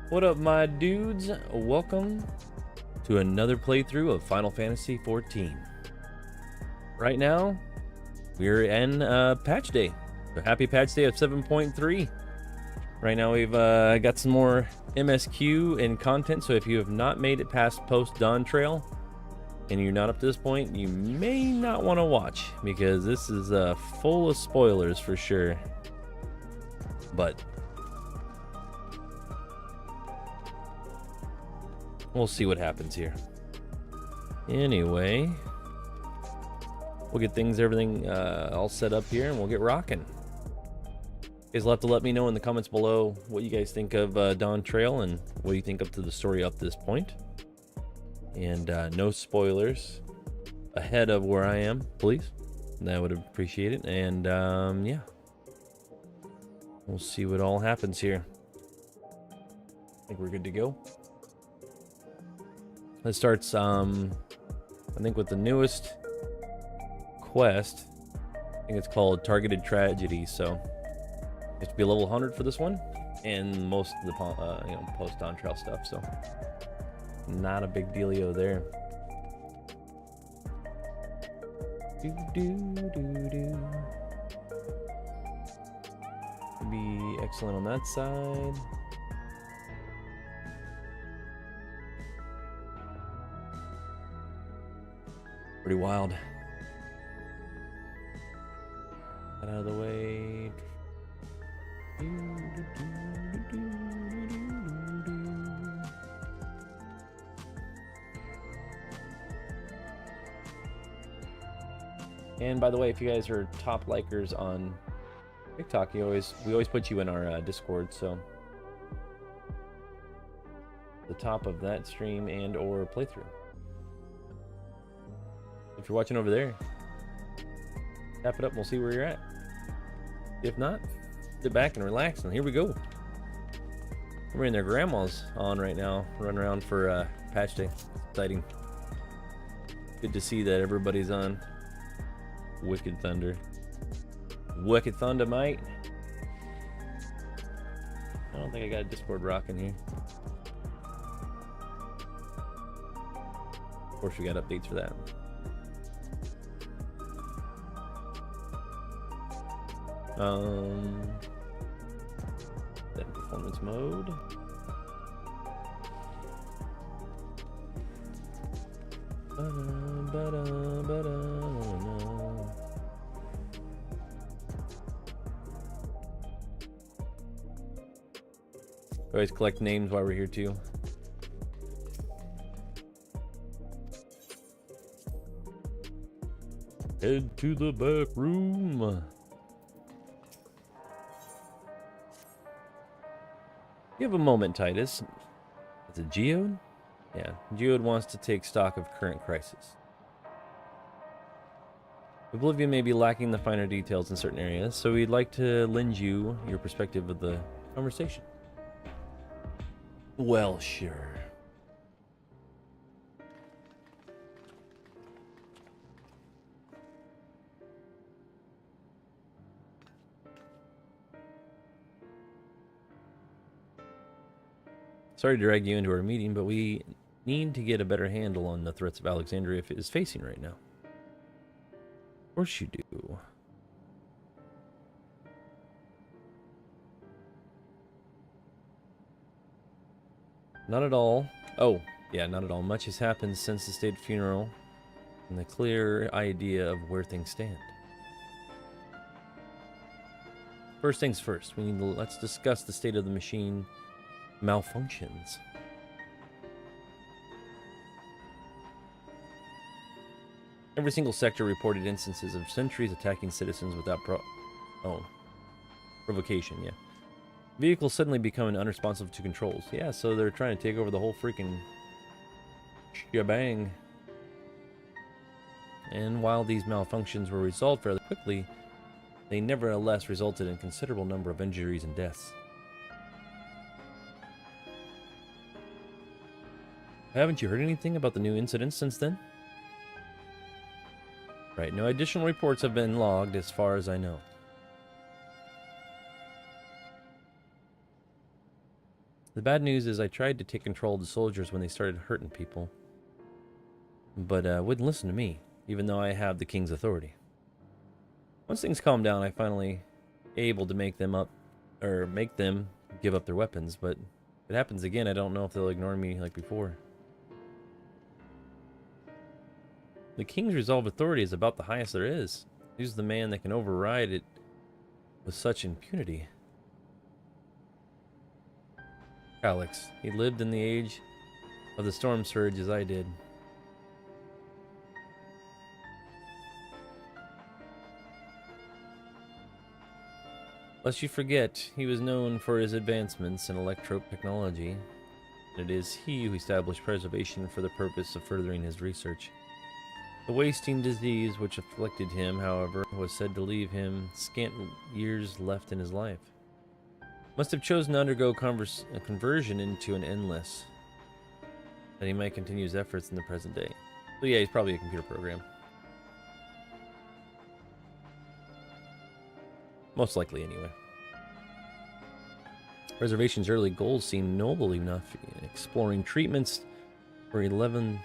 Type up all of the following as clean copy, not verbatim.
What up, my dudes? Welcome to another playthrough of Final Fantasy XIV. Right now, we're in patch day. So happy patch day of 7.3. Right now, we've got some more MSQ and content, so if you have not made it past post Dawntrail and you're not up to this point, you may not want to watch because this is full of spoilers for sure. But we'll see what happens here. Anyway, we'll get everything all set up here, and we'll get rocking. You guys will have to let me know in the comments below what you guys think of Dawntrail and what you think up to the story up to this point. And no spoilers ahead of where I am, please. I would appreciate it. And yeah, we'll see what all happens here. I think we're good to go. It starts, I think, with the newest quest. I think it's called Targeted Tragedy. So you have to be level 100 for this one, and most of the post Dawntrail stuff. So not a big dealio there. Be excellent on that side. Pretty wild. Get out of the way. And by the way, if you guys are top likers on TikTok, we always put you in our Discord, so the top of that stream and or playthrough. If you're watching over there, tap it up and we'll see where you're at. If not, sit back and relax, and here we go. We're in their grandma's on right now, running around for patch day. Exciting. Good to see that everybody's on. Wicked Thunder. Wicked Thunder, mate. I don't think I got a Discord rocking here. Of course, we got updates for that. Then performance mode. Always collect names while we're here too. Head to the back room. You have a moment, Titus. Is it Geode? Yeah, Geode wants to take stock of current crisis. Oblivion may be lacking the finer details in certain areas, so we'd like to lend you your perspective of the conversation. Well, sure. Sorry to drag you into our meeting, but we need to get a better handle on the threats of Alexandria is facing right now. Of course you do. Not at all. Oh, yeah, not at all. Much has happened since the state funeral and the clear idea of where things stand. First things first, let's discuss the state of the machine malfunctions. Every single sector reported instances of sentries attacking citizens without provocation, yeah. Vehicles suddenly becoming unresponsive to controls. Yeah, so they're trying to take over the whole freaking shebang. And while these malfunctions were resolved fairly quickly, they nevertheless resulted in a considerable number of injuries and deaths. Haven't you heard anything about the new incidents since then? Right, no additional reports have been logged as far as I know. The bad news is I tried to take control of the soldiers when they started hurting people, but wouldn't listen to me, even though I have the king's authority. Once things calmed down, I finally able to make them give up their weapons, but if it happens again, I don't know if they'll ignore me like before. The king's resolved authority is about the highest there is. He's the man that can override it with such impunity. Alex, he lived in the age of the storm surge as I did. Lest you forget, he was known for his advancements in electrope technology, and it is he who established preservation for the purpose of furthering his research. The wasting disease which afflicted him, however, was said to leave him scant years left in his life. Must have chosen to undergo a conversion into an endless, that he might continue his efforts in the present day. So yeah, he's probably a computer program. Most likely, anyway. Preservation's early goals seemed noble enough, exploring treatments for 11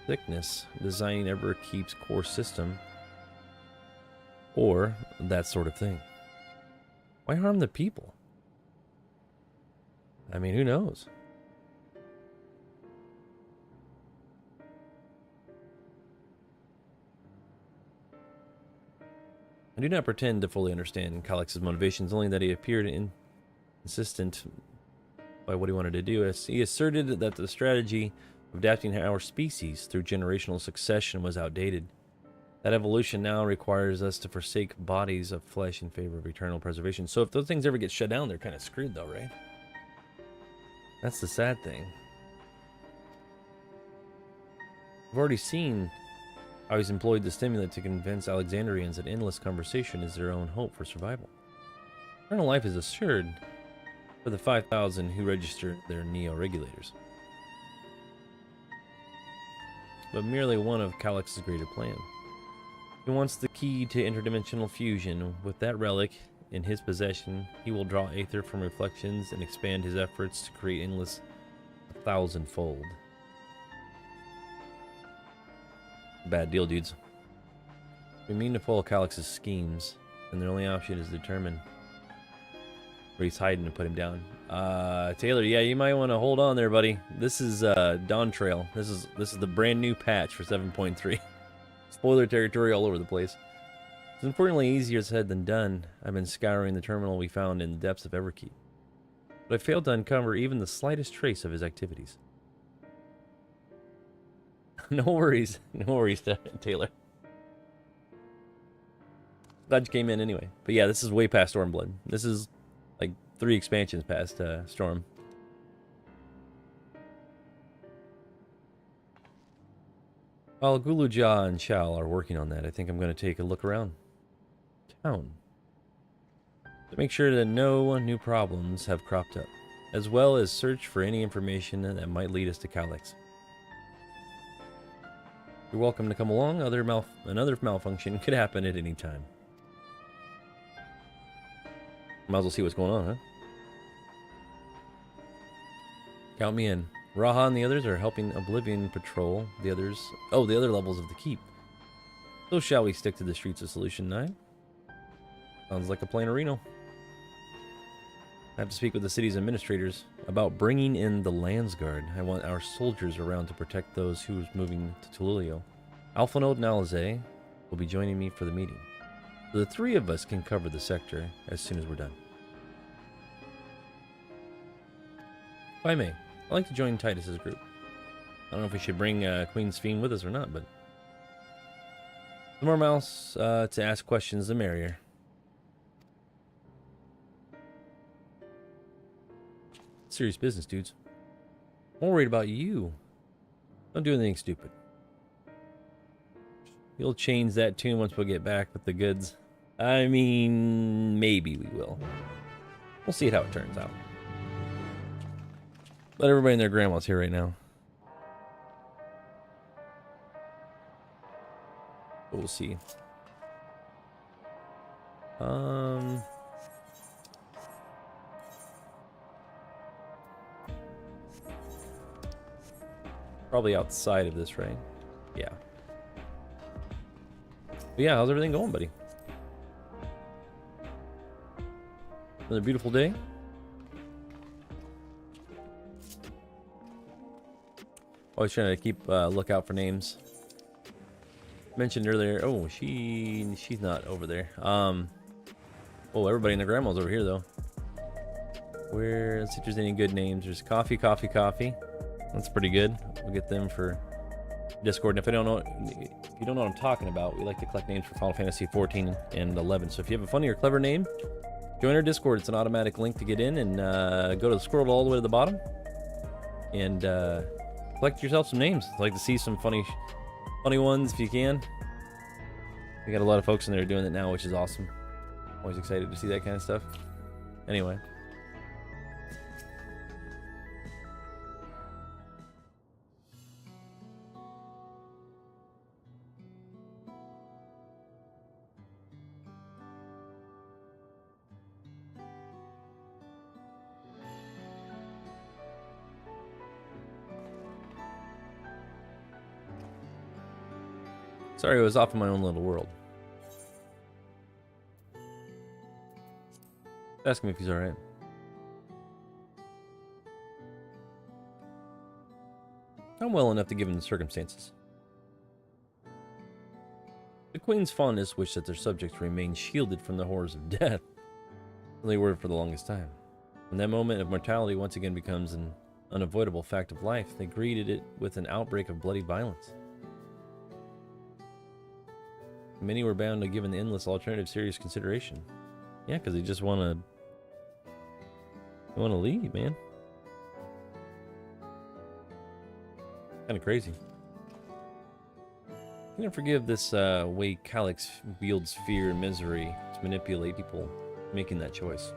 sickness, designing Everkeep's core system, or that sort of thing. Why harm the people? I mean, who knows? I do not pretend to fully understand Calix's motivations, only that he appeared insistent by what he wanted to do. As he asserted that the strategy of adapting our species through generational succession was outdated. That evolution now requires us to forsake bodies of flesh in favor of eternal preservation. So if those things ever get shut down, they're kind of screwed though, right? That's the sad thing. We've already seen how he's employed the stimulant to convince Alexandrians that endless conversation is their own hope for survival. Eternal life is assured for the 5,000 who register their neo-regulators. But merely one of Calix's greater plan. He wants the key to interdimensional fusion. With that relic in his possession, he will draw aether from reflections and expand his efforts to create endless 1,000-fold. Bad deal, dudes. We mean to follow Calix's schemes, and their only option is to determine where he's hiding and put him down. Taylor, yeah, you might want to hold on there, buddy. This is Dawntrail. This is the brand new patch for 7.3. Spoiler territory all over the place. It's unfortunately easier said than done. I've been scouring the terminal we found in the depths of Everkeep, but I failed to uncover even the slightest trace of his activities. No worries, Taylor. Glad you came in anyway. But yeah, this is way past Stormblood. This is like 3 expansions past Storm. While Guluja and Shao are working on that, I think I'm going to take a look around town to make sure that no new problems have cropped up, as well as search for any information that might lead us to Calix. You're welcome to come along. Another malfunction could happen at any time. Might as well see what's going on, huh? Count me in. Raha and the others are helping Oblivion patrol the other levels of the keep. So shall we stick to the streets of Solution 9? Sounds like a plan, Reno. I have to speak with the city's administrators about bringing in the Landsguard. I want our soldiers around to protect those who are moving to Tululio. Alphanode and Alize will be joining me for the meeting. So the 3 of us can cover the sector as soon as we're done. If I may, I'd like to join Titus's group. I don't know if we should bring Queen's Fiend with us or not, but the more mouths to ask questions, the merrier. Serious business, dudes. I'm more worried about you. Don't do anything stupid. You'll change that tune once we get back with the goods. I mean, maybe we will. We'll see how it turns out. But everybody and their grandma's here right now. We'll see. Probably outside of this, right? Yeah. But yeah, how's everything going, buddy? Another beautiful day. Always trying to keep lookout for names. Mentioned earlier. Oh, she's not over there. Oh, everybody and their grandma's over here though. Let's see if there's any good names. There's coffee. That's pretty good. We'll get them for Discord. And if you don't know what I'm talking about, we like to collect names for Final Fantasy 14 and 11. So if you have a funny or clever name, join our Discord. It's an automatic link to get in, and go to the scroll all the way to the bottom and collect yourself some names. I'd like to see some funny ones if you can. We got a lot of folks in there doing it now, which is awesome. Always excited to see that kind of stuff. Anyway. Sorry, I was off in my own little world. Ask him if he's alright. I'm well enough to given the circumstances. The Queen's fondness wished that their subjects remain shielded from the horrors of death. They were for the longest time. When that moment of mortality once again becomes an unavoidable fact of life, they greeted it with an outbreak of bloody violence. Many were bound to give an endless alternative serious consideration. Yeah, because they just want to leave, man. Kind of crazy. I can forgive this way Calyx wields fear and misery to manipulate people making that choice.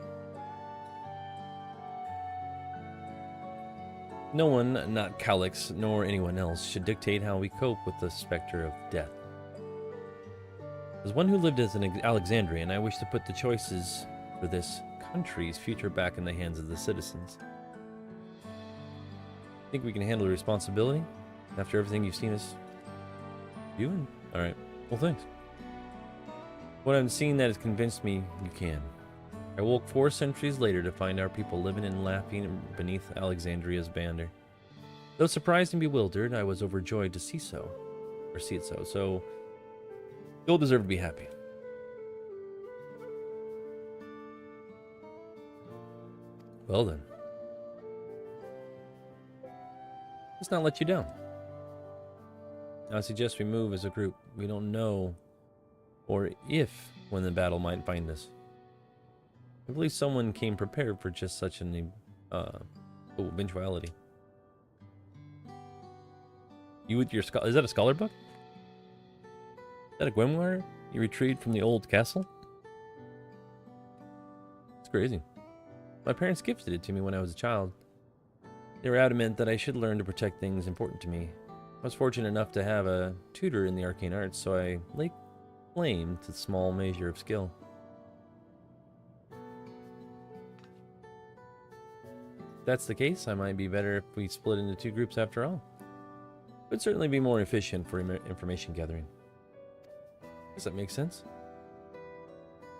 No one, not Calyx, nor anyone else, should dictate how we cope with the specter of death. As one who lived as an Alexandrian, I wish to put the choices for this country's future back in the hands of the citizens. Think we can handle the responsibility after everything you've seen us doing? Alright, well thanks. What I'm seeing that has convinced me you can. I woke 4 centuries later to find our people living and laughing beneath Alexandria's banner. Though surprised and bewildered, I was overjoyed to see it so. So you'll deserve to be happy. Well then. Let's not let you down. I suggest we move as a group. We don't know or if when the battle might find us. I believe someone came prepared for just such an eventuality. You with your is that a scholar book? Is that a grimoire you retrieved from the old castle? It's crazy. My parents gifted it to me when I was a child. They were adamant that I should learn to protect things important to me. I was fortunate enough to have a tutor in the arcane arts, so I laid claim to a small measure of skill. If that's the case, I might be better if we split into 2 groups after all. It would certainly be more efficient for information gathering. Does that make sense?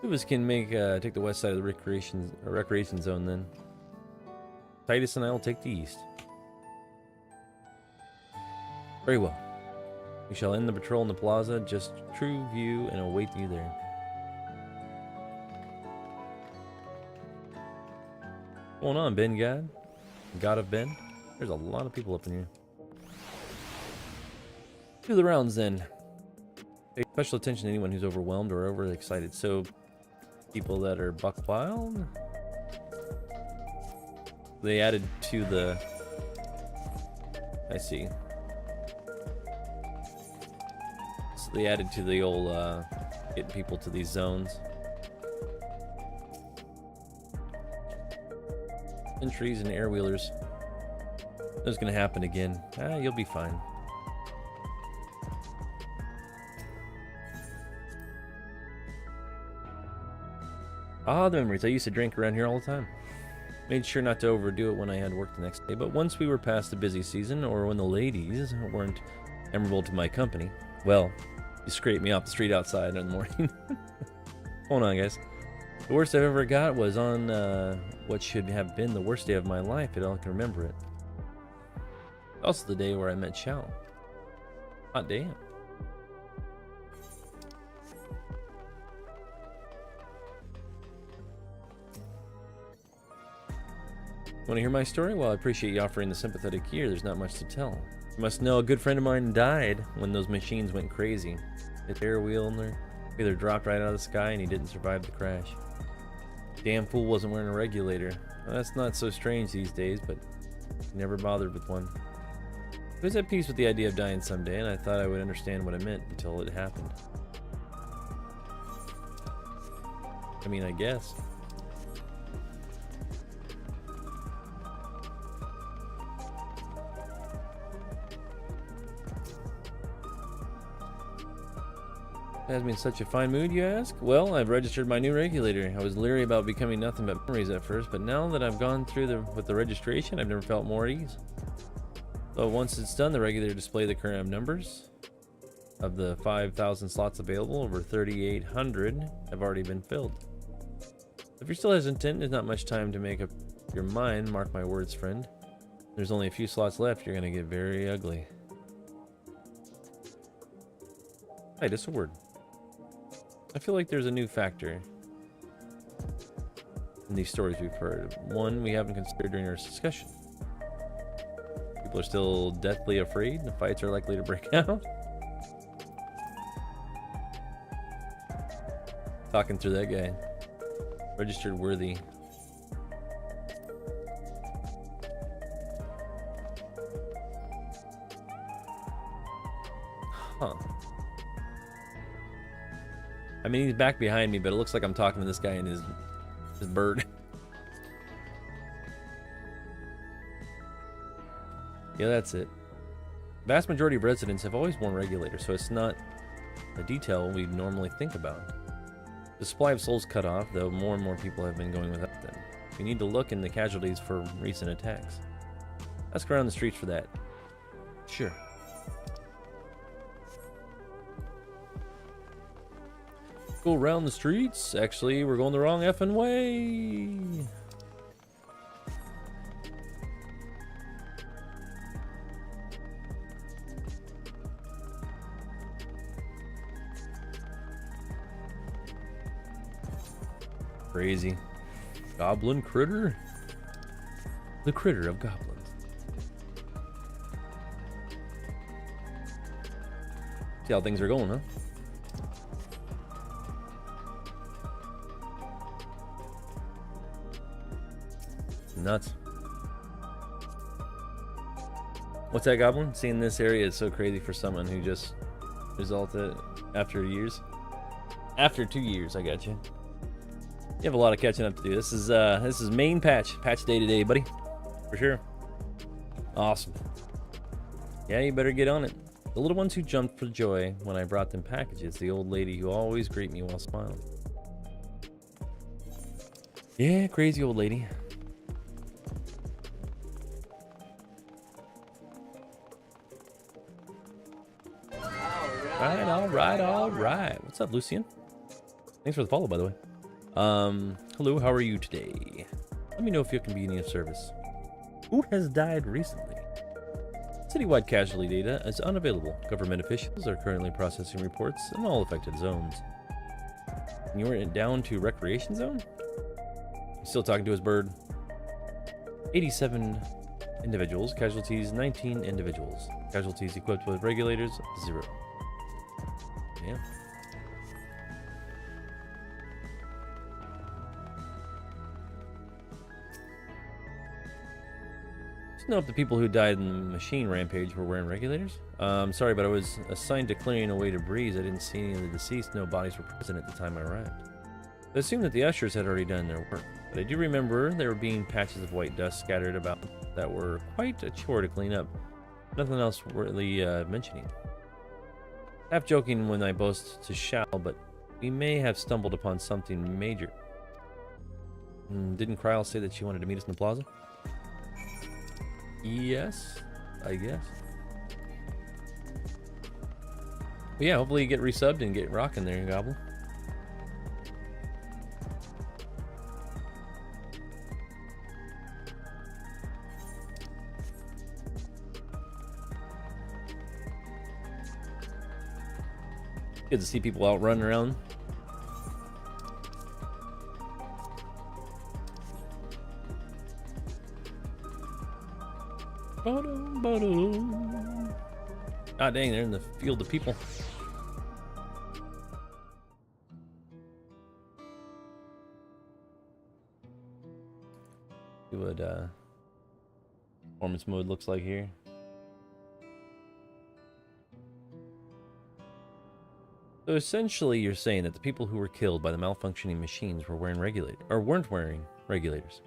2 of us can take the west side of the recreation zone then. Titus and I will take the east. Very well. We shall end the patrol in the plaza, just true view, and await you there. What's going on, Ben God? God of Ben? There's a lot of people up in here. Do the rounds then. Pay special attention to anyone who's overwhelmed or overly excited. So, people that are buck wild. They added to the... I see. So they added to the old, getting people to these zones. Entries and air wheelers. That's gonna happen again. You'll be fine. Ah, the memories. I used to drink around here all the time. Made sure not to overdo it when I had work the next day, but once we were past the busy season, or when the ladies weren't memorable to my company, well, you scraped me off the street outside in the morning. Hold on, guys. The worst I've ever got was on what should have been the worst day of my life, if I can remember it. Also the day where I met Chow. Hot damn. Want to hear my story? Well, I appreciate you offering the sympathetic ear. There's not much to tell. You must know a good friend of mine died when those machines went crazy. His air wheel either dropped right out of the sky and he didn't survive the crash. Damn fool wasn't wearing a regulator. Well, that's not so strange these days, but he never bothered with one. I was at peace with the idea of dying someday, and I thought I would understand what it meant until it happened. I mean, I guess. Has me in such a fine mood, you ask? Well, I've registered my new regulator. I was leery about becoming nothing but memories at first, but now that I've gone through with the registration, I've never felt more at ease. So once it's done, the regulator display the current numbers. Of the 5,000 slots available, over 3,800 have already been filled. If you're still hesitant, there's not much time to make up your mind, mark my words, friend. There's only a few slots left, you're gonna get very ugly. Hey, just a word. I feel like there's a new factor in these stories we've heard. One we haven't considered during our discussion. People are still deathly afraid and the fights are likely to break out. Talking through that guy. Registered worthy. Huh. I mean, he's back behind me, but it looks like I'm talking to this guy and his bird. Yeah, that's it. Vast majority of residents have always worn regulators, so it's not a detail we normally think about. The supply of souls cut off, though more and more people have been going without them. We need to look in the casualties for recent attacks. Ask around the streets for that. Sure. Go around the streets. Actually, we're going the wrong effing way. Crazy. Goblin critter? The critter of goblins. See how things are going, huh? Nuts. What's that, Goblin? Seeing this area is so crazy for someone who just resulted after years. After 2 years, I got you. You have a lot of catching up to do. This is main patch day today, buddy, for sure. Awesome. Yeah, you better get on it. The little ones who jumped for joy when I brought them packages. The old lady who always greet me while smiling. Yeah, crazy old lady. All right. What's up, Lucian? Thanks for the follow, by the way. Hello, how are you today? Let me know if you can be any of service. Who has died recently? Citywide casualty data is unavailable. Government officials are currently processing reports in all affected zones. And you were down to recreation zone? He's still talking to his bird. 87 individuals. Casualties, 19 individuals. Casualties equipped with regulators, 0. Yeah. Just know if the people who died in the machine rampage were wearing regulators. Sorry, but I was assigned to clearing away debris. I didn't see any of the deceased. No bodies were present at the time I arrived. I assumed that the ushers had already done their work, but I do remember there were being patches of white dust scattered about that were quite a chore to clean up. Nothing else really mentioning. Half joking when I boast to Shao, but we may have stumbled upon something major. Didn't Kryl say that she wanted to meet us in the plaza? Yes, I guess. But yeah, hopefully you get resubbed and get rocking there, Goblin. Good to see people out running around. Ah, dang, they're in the field of people. See what performance mode looks like here. So essentially, you're saying that the people who were killed by the malfunctioning machines were wearing weren't wearing regulators.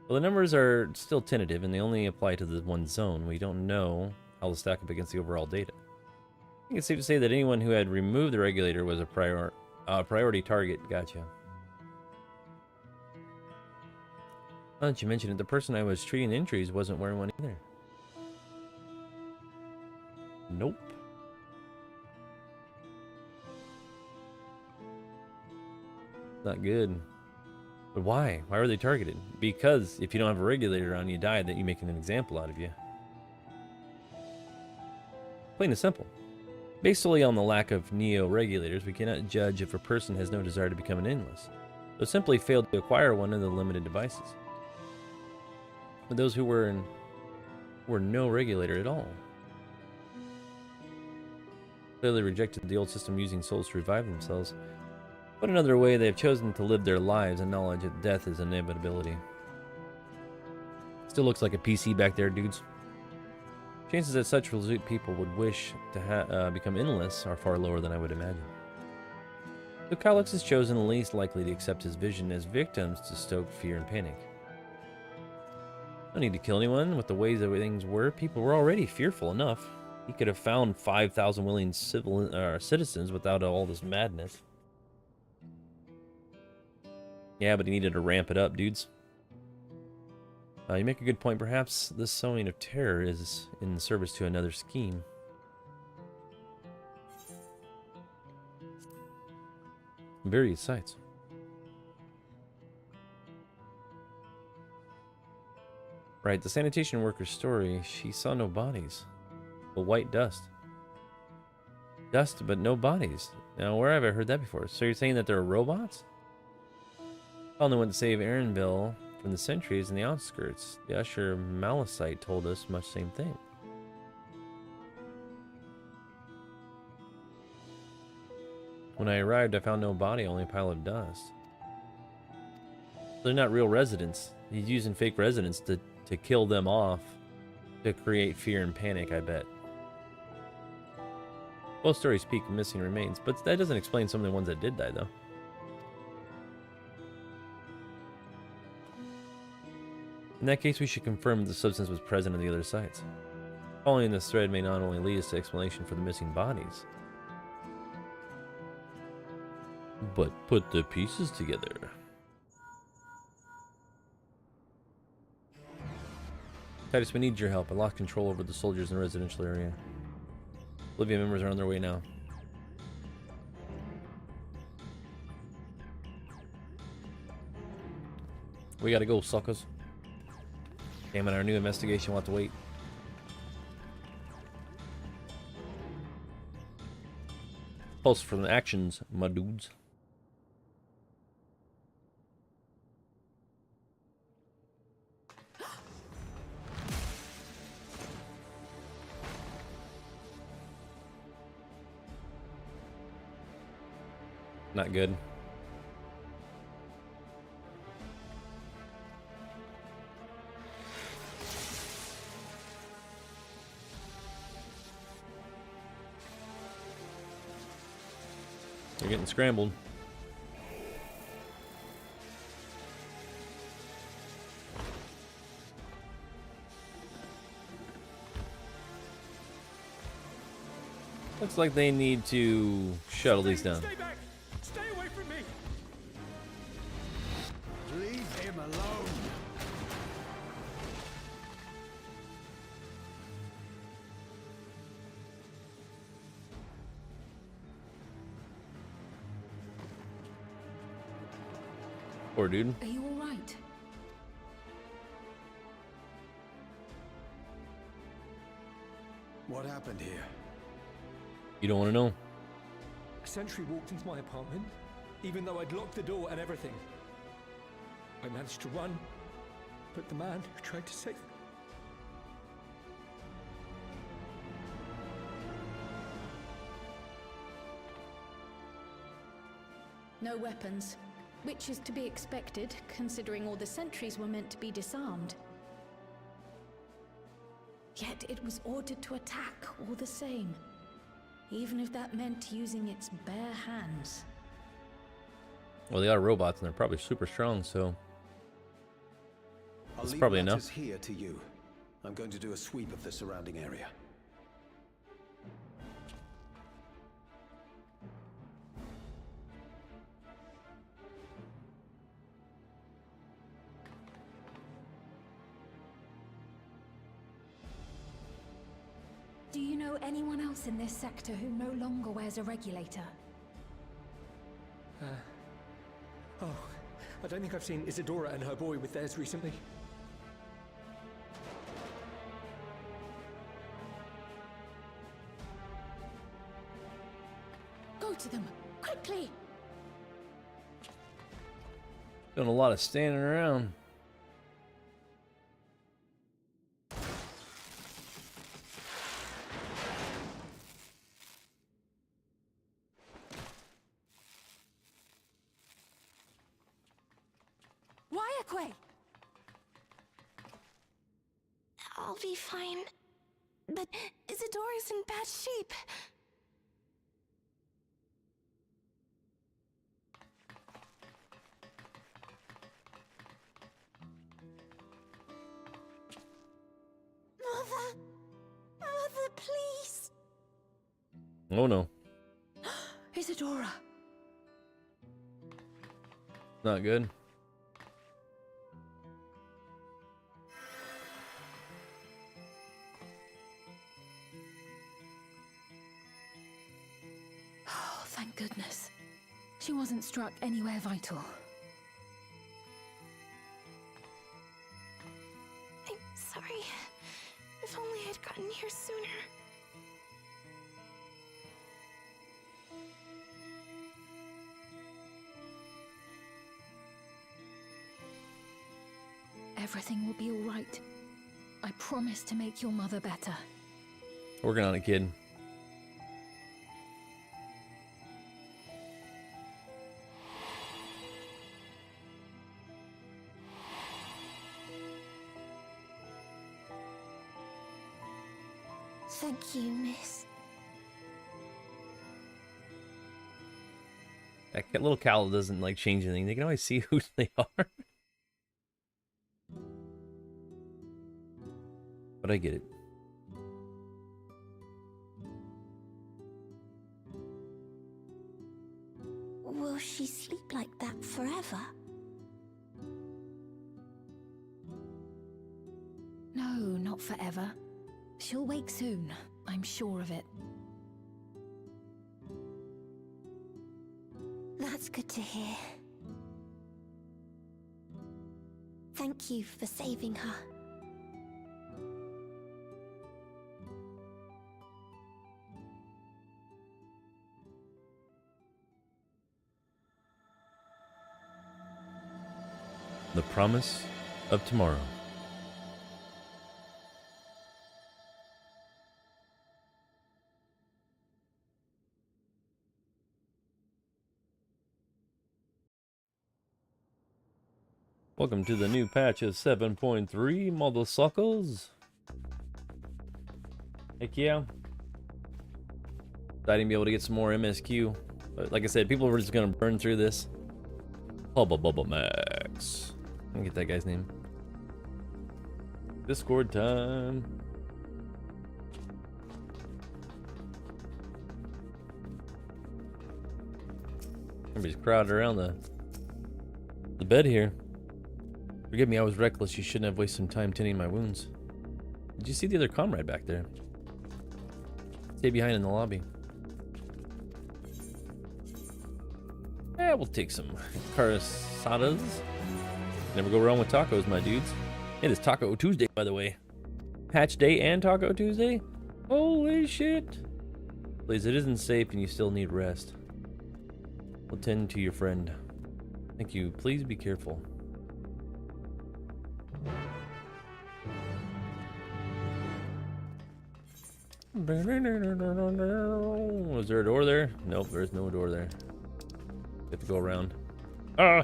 Well, the numbers are still tentative, and they only apply to the one zone. We don't know how they'll stack up against the overall data. I think it's safe to say that anyone who had removed the regulator was a priority target. Gotcha. Now that you mentioned it, the person I was treating injuries wasn't wearing one either. Nope. Not good. But why? Why were they targeted? Because if you don't have a regulator on you die, that you making an example out of you. Plain and simple. Based solely on the lack of neo-regulators, we cannot judge if a person has no desire to become an endless, so simply failed to acquire one of the limited devices. But those who were no regulator at all clearly rejected the old system, using souls to revive themselves. But another way, they have chosen to live their lives in knowledge that death is an inevitability. Still looks like a PC back there, dudes. Chances that such resolute people would wish to become endless are far lower than I would imagine. So Kylix is chosen the least likely to accept his vision as victims to stoke fear and panic. No need to kill anyone. With the ways that things were, people were already fearful enough. He could have found 5,000 willing citizens without all this madness. Yeah, but he needed to ramp it up, dudes. You make a good point. Perhaps this sowing of terror is in service to another scheme. Various sites. Right, the sanitation worker's story. She saw no bodies, but white dust. Dust, but no bodies. Now, where have I heard that before? So you're saying that there are robots? I only went to save Aaronville from the sentries in the outskirts. The usher Malicite told us much same thing. When I arrived, I found no body, only a pile of dust. They're not real residents. He's using fake residents to kill them off, to create fear and panic, I bet. Both stories speak of missing remains, but that doesn't explain some of the ones that did die, though. In that case, we should confirm the substance was present on the other sites. Following this thread may not only lead us to explanation for the missing bodies, but put the pieces together. Titus, we need your help. I lost control over the soldiers in the residential area. Olivia members are on their way now. We gotta go, suckers. Damn it, our new investigation will have to wait. Pulse from the actions, my dudes. Not good. They're getting scrambled. Looks like they need to shuttle these down. Stay back! Stay away from me! Poor dude. Are you all right? What happened here? You don't want to know. A sentry walked into my apartment, even though I'd locked the door and everything. I managed to run, but the man who tried to save me... No weapons, which is to be expected, considering all the sentries were meant to be disarmed. Yet it was ordered to attack all the same, even if that meant using its bare hands. Well, they are robots and they're probably super strong, so I'll it's leave probably matters enough. here to you. I'm going to do a sweep of the surrounding area. Do you know anyone else in this sector who no longer wears a regulator? Oh, I don't think I've seen Isadora and her boy with theirs recently. Go to them, quickly! Doing a lot of standing around. I'll be fine. But Isadora's in bad shape. Mother, please. Oh no. Isadora! Not good. Oh, thank goodness. She wasn't struck anywhere vital. I'm sorry. If only I'd gotten here sooner. Everything will be all right. I promise to make your mother better. Working on it, kid. Thank you, miss. That little cowl doesn't like change anything. They can always see who they are. But I get it. Will she sleep like that forever? No, not forever. She'll wake soon, I'm sure of it. That's good to hear. Thank you for saving her. The promise of tomorrow. Welcome to the new patch of 7.3 model suckles. Heck yeah. Exciting to be able to get some more MSQ. But like I said, people were just gonna burn through this. Hubba Bubba Max. Let me get that guy's name. Discord time. Everybody's crowded around the bed here. Forgive me, I was reckless. You shouldn't have wasted some time tending my wounds. Did you see the other comrade back there? Stay behind in the lobby. Yeah, we'll take some carasadas. Never go wrong with tacos, my dudes. It is Taco Tuesday, by the way. Patch Day and Taco Tuesday? Holy shit. Please, it isn't safe and you still need rest. We'll tend to your friend. Thank you. Please be careful. Was there a door there? Nope, there's no door there. You have to go around. Ah!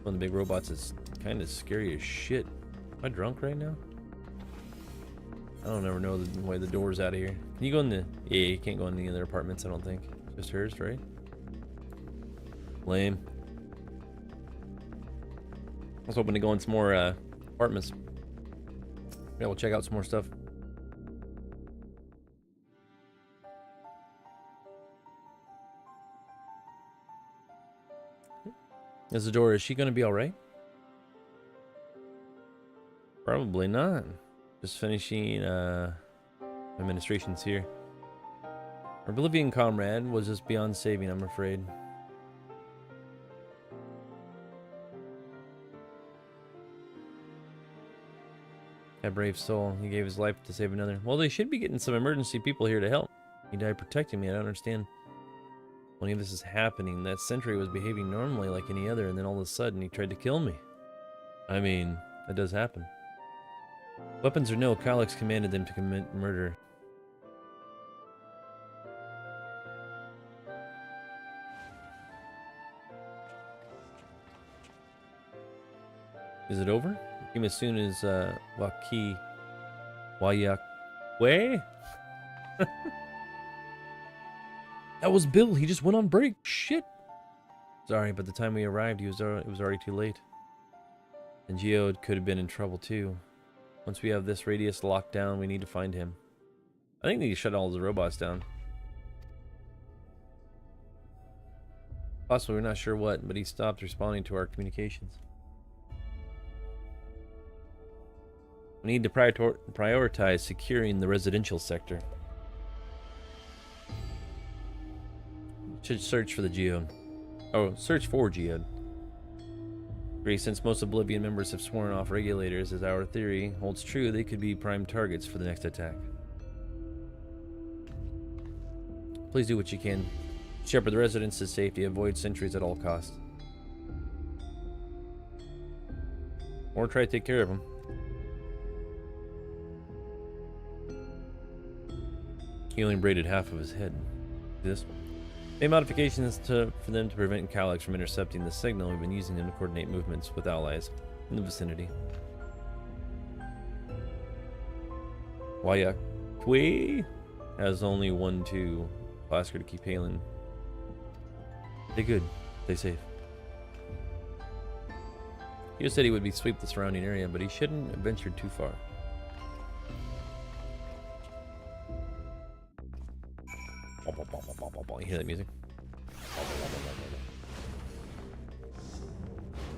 One of the big robots is kind of scary as shit. Am I drunk right now? I don't ever know the way the door's out of here. Can you go in the... Yeah, you can't go in the other apartments, I don't think. Just hers, right? Lame. I was hoping to go in some more apartments. Yeah, we'll check out some more stuff. Isadora, is she gonna be alright? Probably not. Just finishing administrations here. Our Bolivian comrade was just beyond saving, I'm afraid. That brave soul, he gave his life to save another. Well, they should be getting some emergency people here to help. He died protecting me. I don't understand when any of this is happening. That sentry was behaving normally like any other, and then all of a sudden he tried to kill me. I mean, that does happen. Weapons or no, Calyx commanded them to commit murder. Is it over? It came as soon as Wayakwe? That was Bill. He just went on break. Shit. Sorry, but the time we arrived, it was already too late. And Geode could have been in trouble too. Once we have this radius locked down, we need to find him. I think they need to shut all the robots down. Possibly, we're not sure what, but he stopped responding to our communications. We need to prioritize securing the residential sector. Should search for the Geode. Oh, search for Geode. Since most Oblivion members have sworn off regulators, as our theory holds true, they could be prime targets for the next attack. Please do what you can. Shepherd the residents to safety. Avoid sentries at all costs. Or try to take care of them. He only braided half of his head. This one. Made modifications for them to prevent Calyx from intercepting the signal. We've been using them to coordinate movements with allies in the vicinity. Wayakwe has only 1-2. I'll ask her to keep hailing. Stay good. Stay safe. He said he would be sweep the surrounding area, but he shouldn't have ventured too far. You hear that music?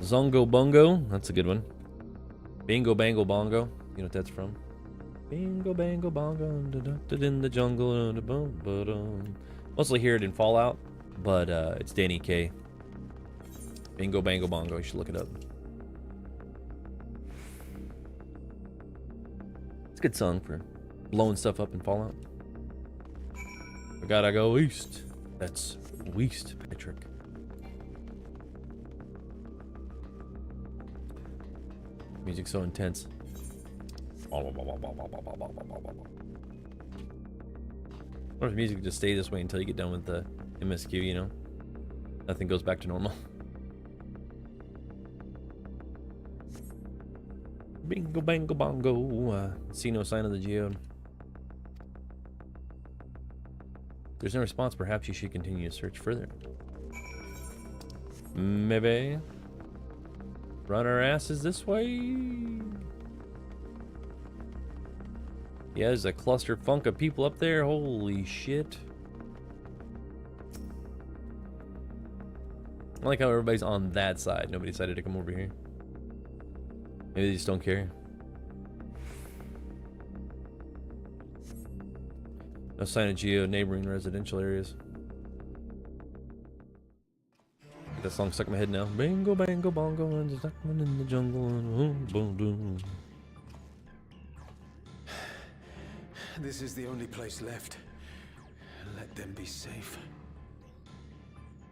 Zongo Bongo, that's a good one. Bingo Bango Bongo, you know what that's from? Bingo Bango Bongo, in the jungle. Mostly hear it in Fallout, but it's Danny K. Bingo Bango Bongo, you should look it up. It's a good song for blowing stuff up in Fallout. I gotta go east. That's west, Patrick. Music's so intense. What if music just stay this way until you get done with the MSQ, you know? Nothing goes back to normal. Bingo bango bongo. See no sign of the Geode. If there's no response, perhaps you should continue to search further. Maybe. Run our asses this way. Yeah, there's a cluster funk of people up there. Holy shit. I like how everybody's on that side. Nobody decided to come over here. Maybe they just don't care. No sign of Geo neighboring residential areas. that song stuck in my head now. Bingo, bango, bongo, and the duckman in the jungle. And boom, boom, boom. This is the only place left. Let them be safe.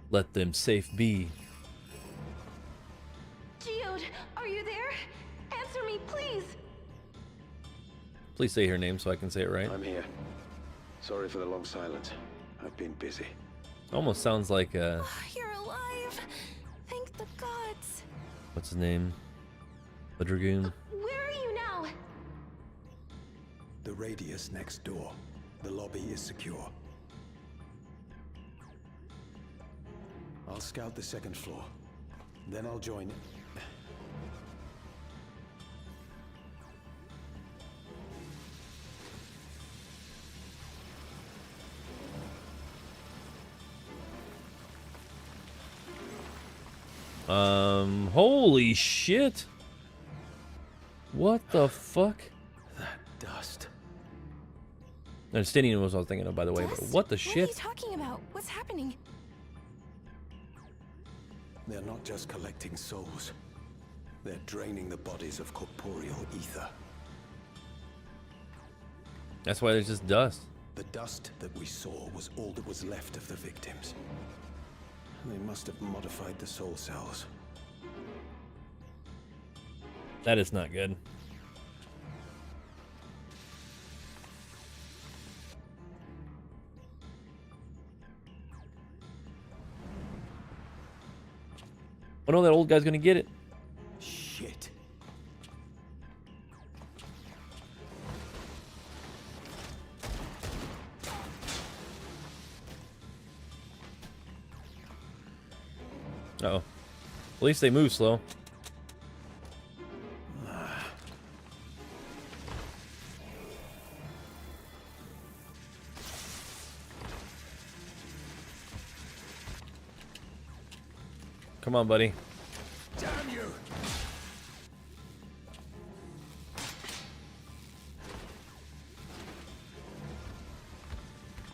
Let them safe be. Geode, are you there? Answer me, please. Please say her name so I can say it right. I'm here. Sorry for the long silence. I've been busy. Almost sounds like You're alive. Thank the gods. what's his name? The Dragoon. Where are you now? The radius next door. The lobby is secure. I'll scout the second floor. Then I'll join. Holy shit. What the fuck? That dust. And Stinian was what I was thinking of, by the way, but Dust? what the What are shit? you talking about? What's happening? They're not just collecting souls. They're draining the bodies of corporeal ether. That's why there's just dust. The dust that we saw was all that was left of the victims. They must have modified the soul cells. That is not good. Oh no, that old guy's gonna get it. Shit. Uh-oh. At least they move slow. Come on, buddy. Damn you!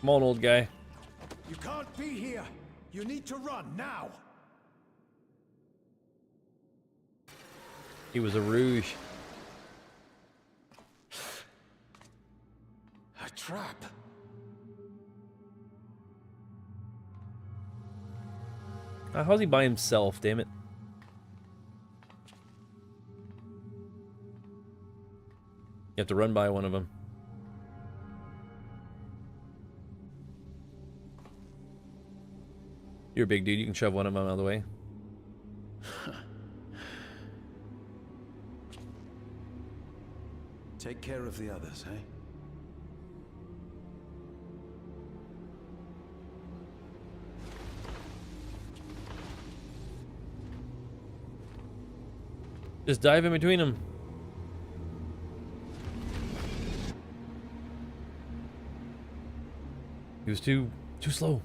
Come on, old guy. You can't be here! You need to run now! He was a rouge. A trap! How's he by himself, damn it? You have to run by one of them. You're a big dude, you can shove one of them out of the way. Take care of the others, eh? Just dive in between them. He was too slow.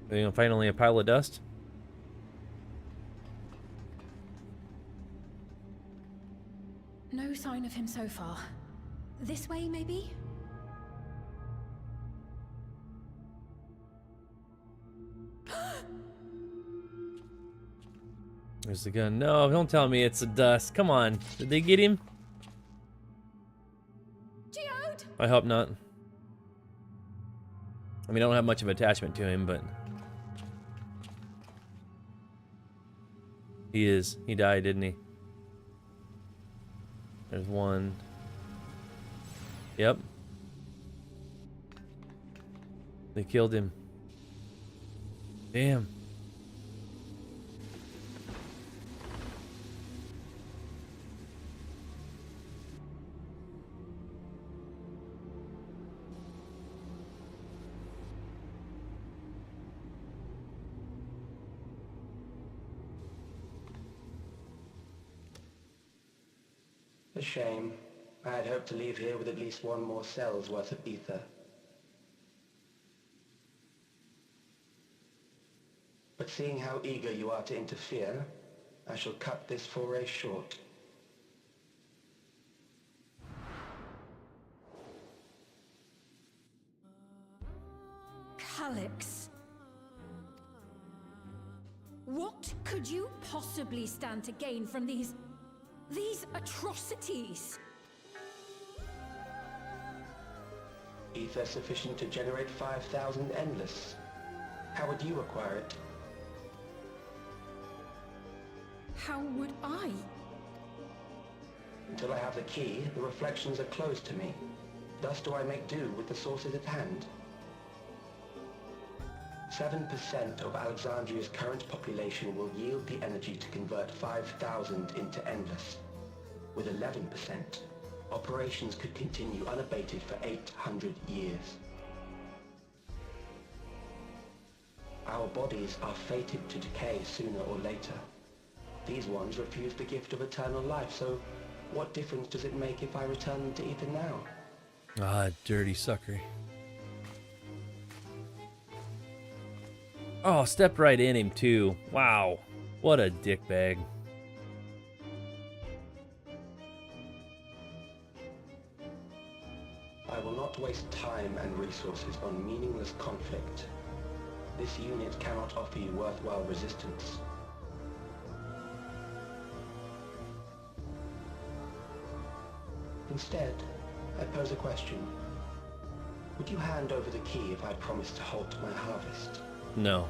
Are you gonna find only a pile of dust? No sign of him so far. This way, maybe? There's the gun. No, don't tell me it's the dust. Come on. Did they get him? Geode! I hope not. I mean, I don't have much of an attachment to him, but... He is. He died, didn't he? There's one. Yep. They killed him. Damn. A shame. I had hoped to leave here with at least one more cell's worth of ether. But seeing how eager you are to interfere, I shall cut this foray short. Calyx. What could you possibly stand to gain from these atrocities? Ether sufficient to generate 5,000 endless. How would you acquire it? How would I? Until I have the key, the reflections are closed to me. Thus do I make do with the sources at hand. 7% of Alexandria's current population will yield the energy to convert 5,000 into endless. With 11%, operations could continue unabated for 800 years. Our bodies are fated to decay sooner or later. These ones refuse the gift of eternal life, so what difference does it make if I return them to Ether now? Ah, dirty sucker. Oh, stepped right in him too. Wow. What a dickbag. I will not waste time and resources on meaningless conflict. This unit cannot offer you worthwhile resistance. Instead, I pose a question. Would you hand over the key if I promised to halt my harvest? No.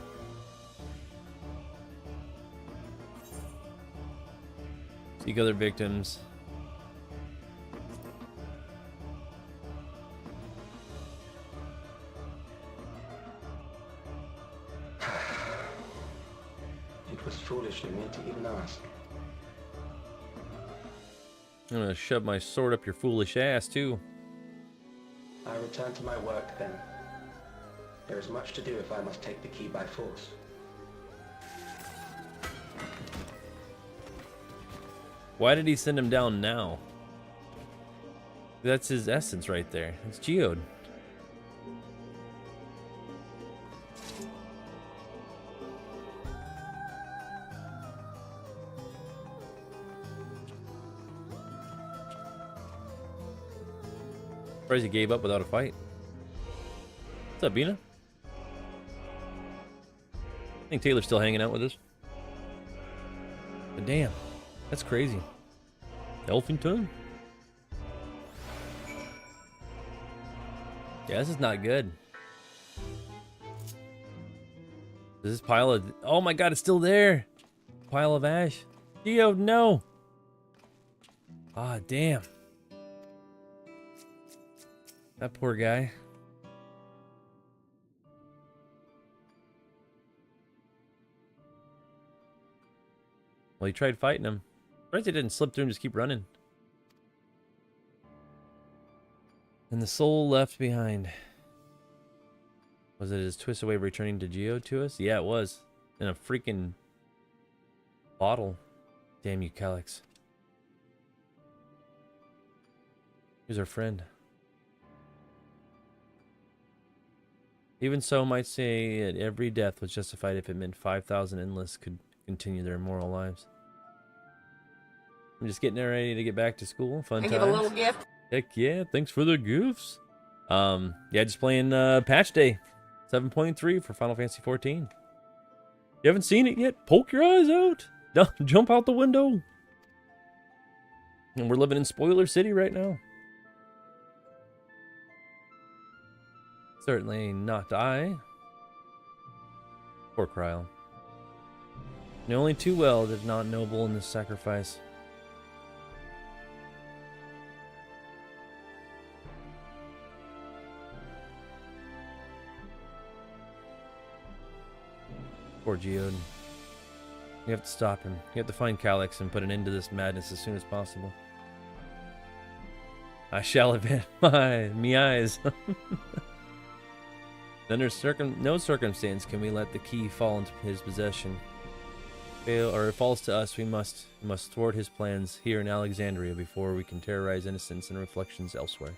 Seek other victims. It was foolish of me to even ask. I'm gonna shove my sword up your foolish ass too. I return to my work then. There is much to do if I must take the key by force. Why did he send him down now? That's his essence right there. It's Geode. Surprised he gave up without a fight. What's up, Bina? I think Taylor's still hanging out with us. But damn, that's crazy. Elfington? Yeah, this is not good. This pile of... Oh my god, it's still there! Pile of ash. Geo, no! Ah, damn. That poor guy. Well, he tried fighting him. Surprised he didn't slip through and just keep running. And the soul left behind. Was it his twisted way of returning to Geo to us? Yeah, it was. In a freaking bottle. Damn you, Calyx. Here's our friend. Even so, might say that every death was justified if it meant 5,000 endless could continue their immoral lives. I'm just getting ready to get back to school. Fun times. Give a little gift. Heck yeah, thanks for the goofs. Yeah, just playing patch day 7.3 for Final Fantasy 14. You haven't seen it yet? Poke your eyes out. Jump out the window. And we're living in Spoiler City right now. Certainly not I. Poor Kryl. And only too well did not noble in this sacrifice. Poor Geode. You have to stop him. You have to find Calyx and put an end to this madness as soon as possible. I shall avenge me eyes. Under no circumstance can we let the key fall into his possession. Fail, or it falls to us, we must thwart his plans here in Alexandria before we can terrorize innocents and reflections elsewhere.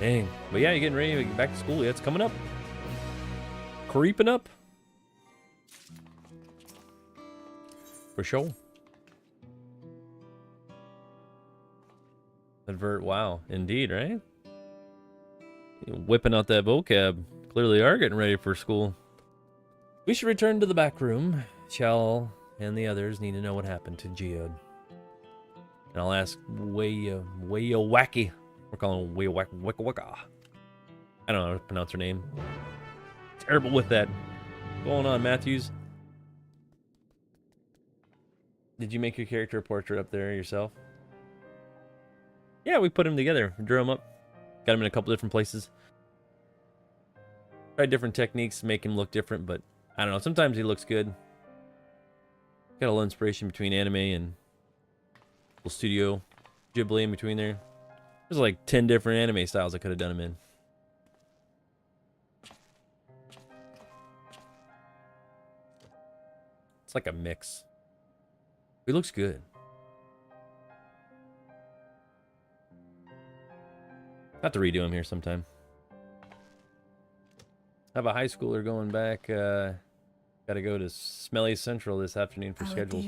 Dang. But yeah, you're getting ready to get back to school. Yeah, it's coming up. Creeping up. For sure. Advert, wow. Indeed, right? Whipping out that vocab. Clearly are getting ready for school. We should return to the back room. Shell and the others need to know what happened to Geode. And I'll ask Wacky. We're calling Wicka. I don't know how to pronounce her name. Terrible with that. What's going on, Matthews? Did you make your character portrait up there yourself? Yeah, we put him together. Drew him up. Got him in a couple different places. Tried different techniques to make him look different, but I don't know. Sometimes he looks good. Got a little inspiration between anime and little Studio Ghibli in between there. There's like 10 different anime styles I could have done him in. It's like a mix. He looks good. Have to redo him here sometime. Have a high schooler going back. Got to go to Smelly Central this afternoon for schedules.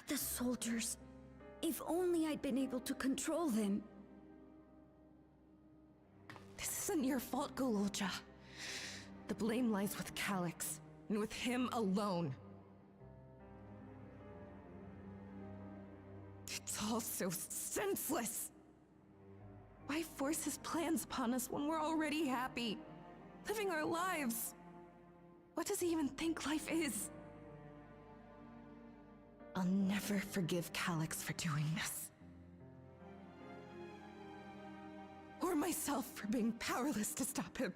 The soldiers. If only I'd been able to control them. This isn't your fault, Gololja. The blame lies with Calyx, and with him alone. It's all so senseless. Why force his plans upon us when we're already happy, living our lives? What does he even think life is? I'll never forgive Calyx for doing this. Or myself for being powerless to stop him.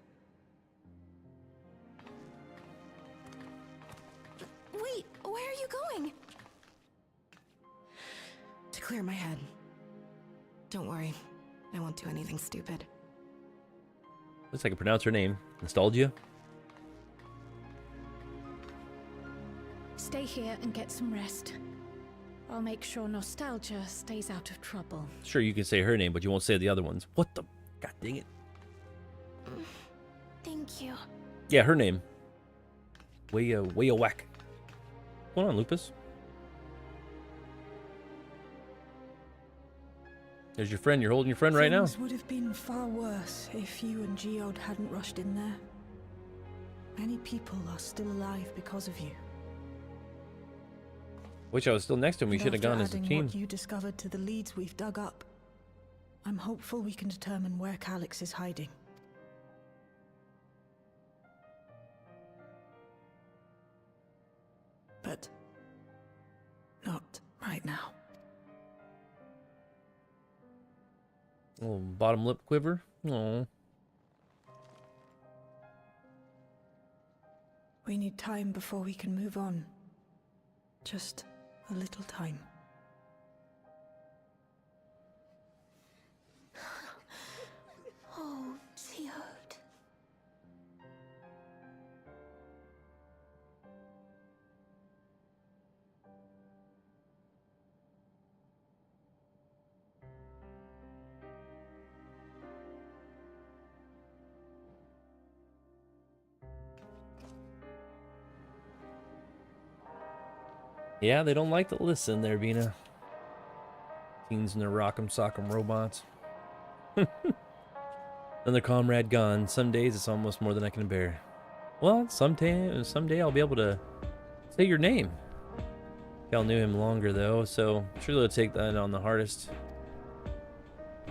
Wait, where are you going? To clear my head. Don't worry, I won't do anything stupid. Looks like I can pronounce her name. Nostalgia? Stay here and get some rest. I'll make sure Nostalgia stays out of trouble. Sure, you can say her name, but you won't say the other ones. What the? God dang it. Thank you. Yeah, her name. Way whack. What's going on, Lupus? There's your friend. You're holding your friend right now. Things would have been far worse if you and Geode hadn't rushed in there. Many people are still alive because of you. Wish I was still next to him. We should have gone as a team. What you discovered to the leads we've dug up, I'm hopeful we can determine where Calyx is hiding. But not right now. Little bottom lip quiver. Oh. We need time before we can move on. Just a little time. Oh, Geode. Yeah, they don't like to listen there, Vina. Teens and their rock'em sock'em robots. Then their comrade gone. Some days it's almost more than I can bear. Well, someday I'll be able to say your name. Cal knew him longer though, so sure they'll take that on the hardest.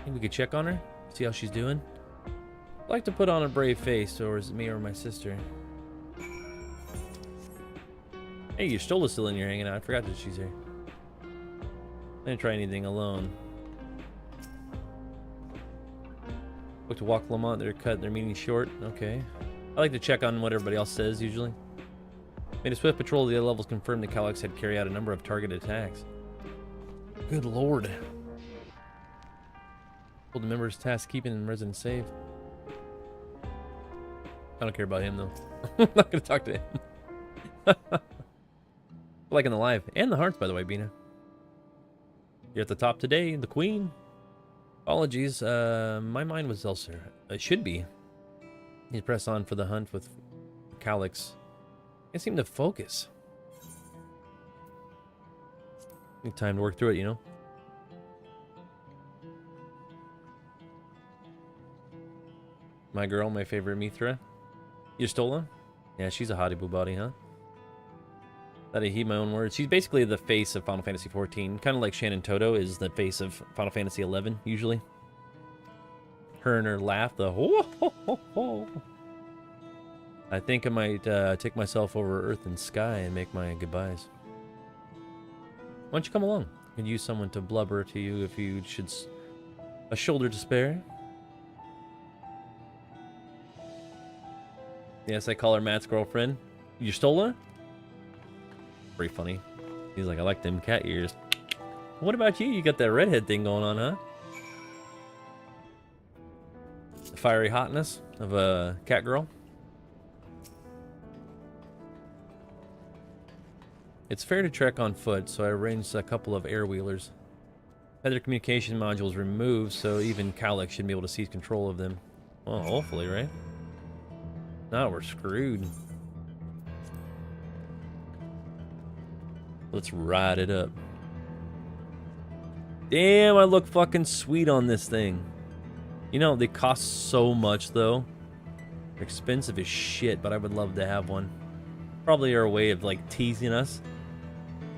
Think we could check on her? See how she's doing? I'd like to put on a brave face, or is it me or my sister? Hey, your Stola's still in here hanging out. I forgot that she's here. I didn't try anything alone. Booked to walk Lamont. They're cut their meeting short. Okay. I like to check on what everybody else says usually. Made a swift patrol of the other levels, confirmed that Calyx had carried out a number of targeted attacks. Good lord. Told the members task keeping the residents safe. I don't care about him though. I'm not gonna talk to him. Like in the live and the hearts, by the way, Bina. You're at the top today, the queen. Apologies, my mind was elsewhere. It should be. Need to press on for the hunt with Calyx. Can't seem to focus. Need time to work through it, you know. My girl, my favorite Mithra. Yustola? Yeah, she's a hottie boo body, huh? That I heed my own words. She's basically the face of Final Fantasy XIV. Kind of like Shannon Toto is the face of Final Fantasy XI, usually. Her and her laugh, the ho ho ho ho. I think I might take myself over Earth and Sky and make my goodbyes. Why don't you come along? I could use someone to blubber to you if you should... a shoulder to spare. Yes, I call her Matt's girlfriend. Yustola? Pretty funny. He's like, I like them cat ears. What about you? You got that redhead thing going on, huh? The fiery hotness of a cat girl. It's fair to trek on foot, so I arranged a couple of air wheelers. Had their communication modules removed, so even Cowlick should be able to seize control of them. Well, hopefully, right? Now we're screwed. Let's ride it up. Damn, I look fucking sweet on this thing. You know, they cost so much, though. They're expensive as shit, but I would love to have one. Probably are a way of, like, teasing us.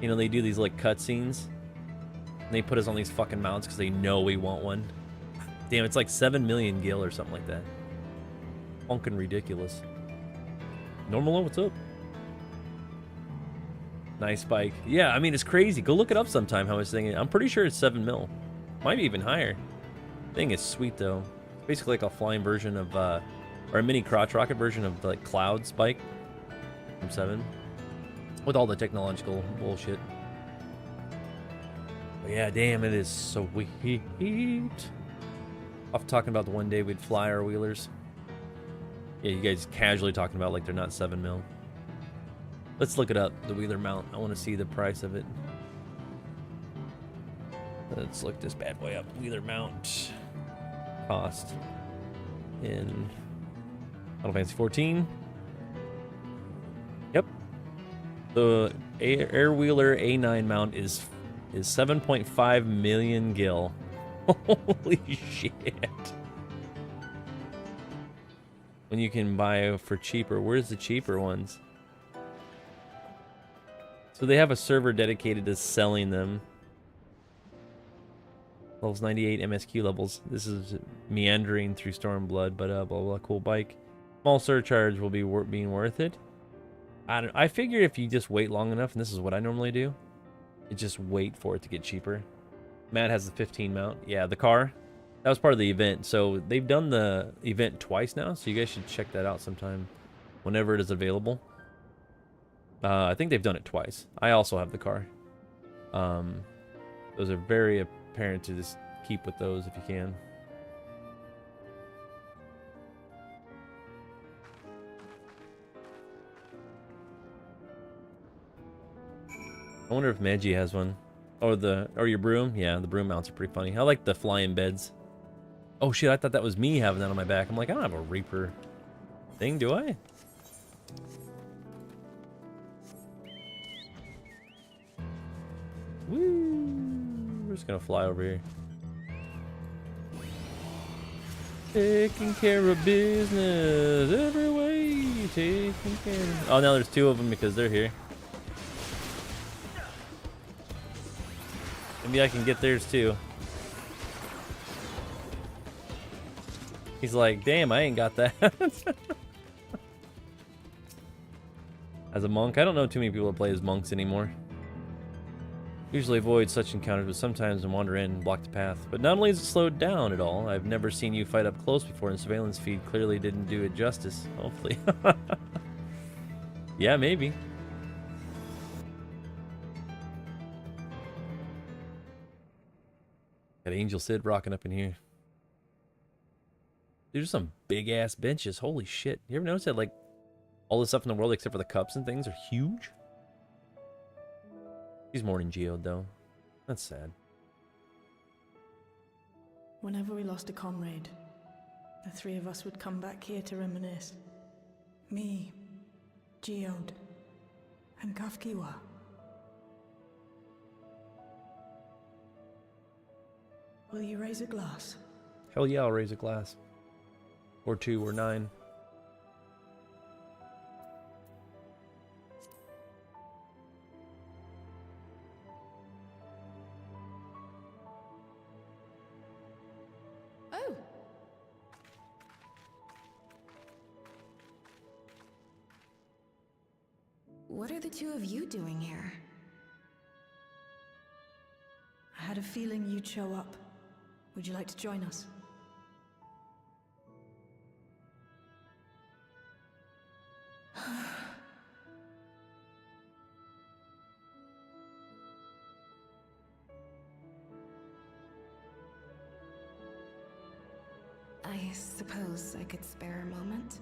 You know, they do these, like, cutscenes. And they put us on these fucking mounts because they know we want one. Damn, it's like 7 million gil or something like that. Funkin' ridiculous. Normal, what's up? Nice bike. Yeah, I mean, it's crazy. Go look it up sometime how much thing is. I'm pretty sure it's 7 mil. Might be even higher. Thing is sweet, though. It's basically like a flying version of, or a mini crotch rocket version of, like, Cloud's bike from 7. With all the technological bullshit. But yeah, damn, it is so sweet. Off talking about the one day we'd fly our wheelers. Yeah, you guys casually talking about like they're not 7 mil. Let's look it up, the wheeler mount. I want to see the price of it. Let's look this bad boy up. Wheeler mount cost in Final Fantasy 14. Yep. The Air Wheeler A9 mount is 7.5 million gil. Holy shit. When you can buy for cheaper. Where's the cheaper ones? So they have a server dedicated to selling them. Levels 98 MSQ levels. This is meandering through Stormblood, but blah blah, cool bike. Small surcharge will be being worth it. I figure if you just wait long enough, and this is what I normally do, you just wait for it to get cheaper. Matt has the 15 mount. Yeah, the car. That was part of the event. So they've done the event twice now, so you guys should check that out sometime whenever it is available. I think they've done it twice. I also have the car. Those are very apparent to just keep with those if you can. I wonder if Magi has one. Or your broom? Yeah, the broom mounts are pretty funny. I like the flying beds. Oh shit, I thought that was me having that on my back. I'm like, I don't have a Reaper thing, do I? Woo! We're just gonna fly over here. Taking care of business every way. Taking care of... Oh, now there's 2 of them because they're here. Maybe I can get theirs too. He's like, damn, I ain't got that. As a monk, I don't know too many people that play as monks anymore. Usually avoid such encounters, but sometimes I wander in and block the path. But not only is it slowed down at all, I've never seen you fight up close before, and surveillance feed clearly didn't do it justice. Hopefully. Yeah, maybe. Got Angel Sid rocking up in here. There's some big ass benches. Holy shit. You ever notice that, like, all the stuff in the world except for the cups and things are huge? He's mourning Geode, though. That's sad. Whenever we lost a comrade, the 3 of us would come back here to reminisce. Me, Geode, and Kafkiwa. Will you raise a glass? Hell yeah, I'll raise a glass. Or 2 or 9. Oh! What are the two of you doing here? I had a feeling you'd show up. Would you like to join us? I suppose I could spare a moment.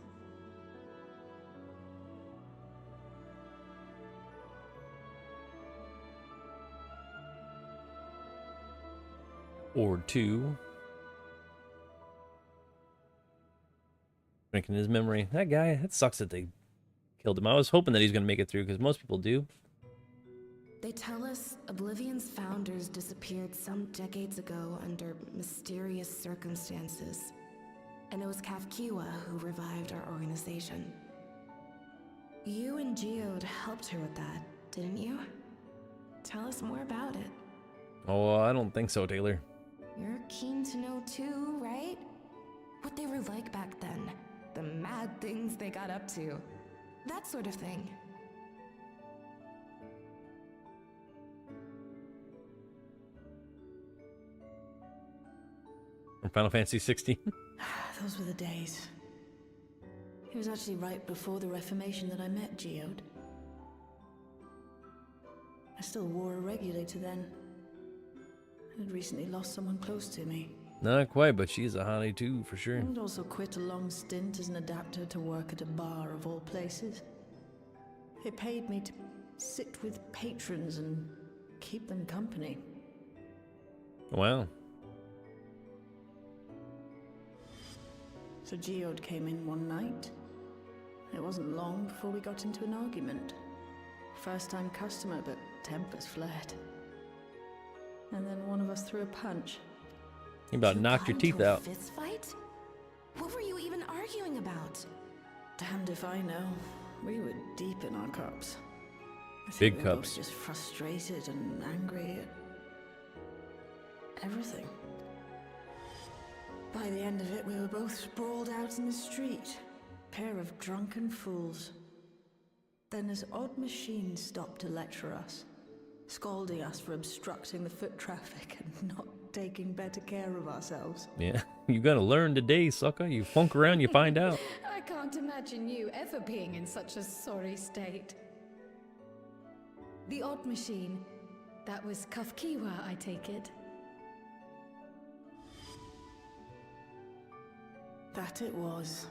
Or 2. Drinking his memory. That guy, that sucks that they killed him. I was hoping that he's going to make it through, because most people do. They tell us Oblivion's founders disappeared some decades ago under mysterious circumstances. And it was Kafkiwa who revived our organization. You and Geode helped her with that, didn't you? Tell us more about it. Oh, I don't think so, Taylor. You're keen to know too, right? What they were like back then. The mad things they got up to. That sort of thing. From Final Fantasy 16. Those were the days. It was actually right before the Reformation that I met Geode. I still wore a regulator then. I had recently lost someone close to me. Not quite, but she's a hottie too, for sure. And also quit a long stint as an adapter to work at a bar of all places. It paid me to sit with patrons and keep them company. Wow. So Geode came in one night. It wasn't long before we got into an argument. First-time customer, but tempers flared. And then one of us threw a punch. You about knocked your teeth out. Fist fight? What were you even arguing about? Damned if I know. We were deep in our cups. I think Big we were cups. both just frustrated and angry at everything. By the end of it, we were both sprawled out in the street. Pair of drunken fools. Then this odd machine stopped to lecture us, scolding us for obstructing the foot traffic and not taking better care of ourselves. Yeah, you gotta learn today, sucker. You funk around, you find out. I can't imagine you ever being in such a sorry state. The odd machine. That was Kafkiwa, I take it. That it was.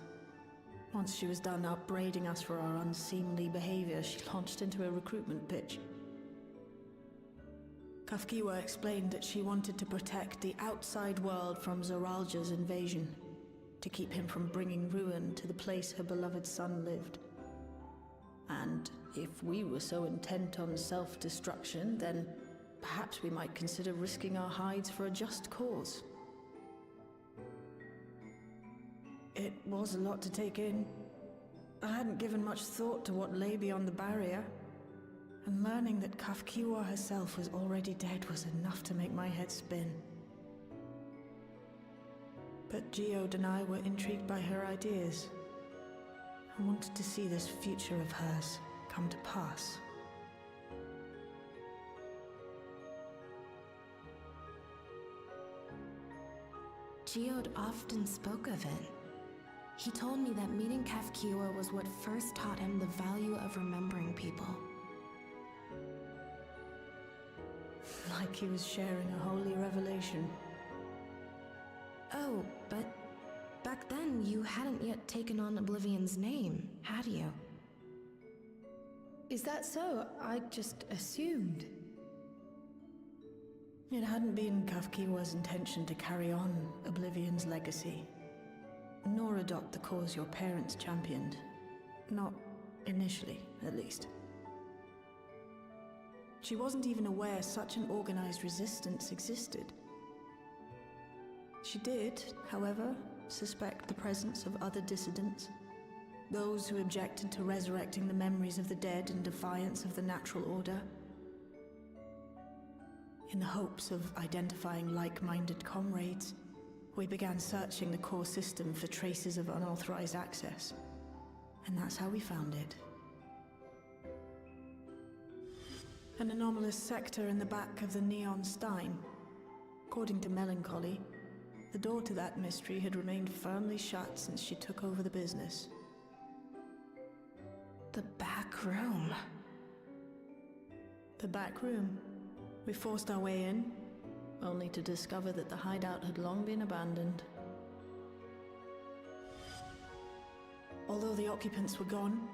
Once she was done upbraiding us for our unseemly behavior, she launched into a recruitment pitch. Kafkiwa explained that she wanted to protect the outside world from Zoralja's invasion, to keep him from bringing ruin to the place her beloved son lived. And if we were so intent on self-destruction, then perhaps we might consider risking our hides for a just cause. It was a lot to take in. I hadn't given much thought to what lay beyond the barrier, and learning that Kafkiwa herself was already dead was enough to make my head spin. But Geode and I were intrigued by her ideas. I wanted to see this future of hers come to pass. Geode often spoke of it. He told me that meeting Kafkiwa was what first taught him the value of remembering people. Like he was sharing a holy revelation. Oh, but back then you hadn't yet taken on Oblivion's name, had you? Is that so? I just assumed. It hadn't been Kafkiwa's intention to carry on Oblivion's legacy, nor adopt the cause your parents championed. Not initially, at least. She wasn't even aware such an organized resistance existed. She did, however, suspect the presence of other dissidents. Those who objected to resurrecting the memories of the dead in defiance of the natural order. In the hopes of identifying like-minded comrades, we began searching the core system for traces of unauthorized access. And that's how we found it. An anomalous sector in the back of the Neon Stein. According to Melancholy, the door to that mystery had remained firmly shut since she took over the business. The back room. The back room. We forced our way in, only to discover that the hideout had long been abandoned. Although the occupants were gone,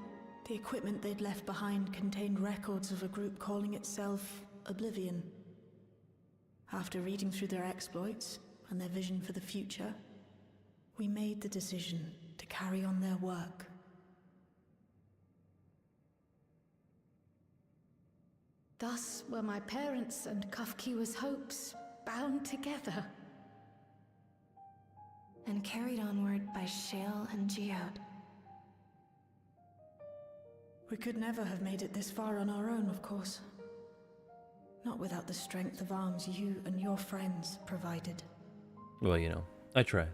the equipment they'd left behind contained records of a group calling itself Oblivion. After reading through their exploits and their vision for the future, we made the decision to carry on their work. Thus were my parents' and Kafkiwa's hopes bound together. And carried onward by Shale and Geode. We could never have made it this far on our own, of course. Not without the strength of arms you and your friends provided. Well, you know, I try.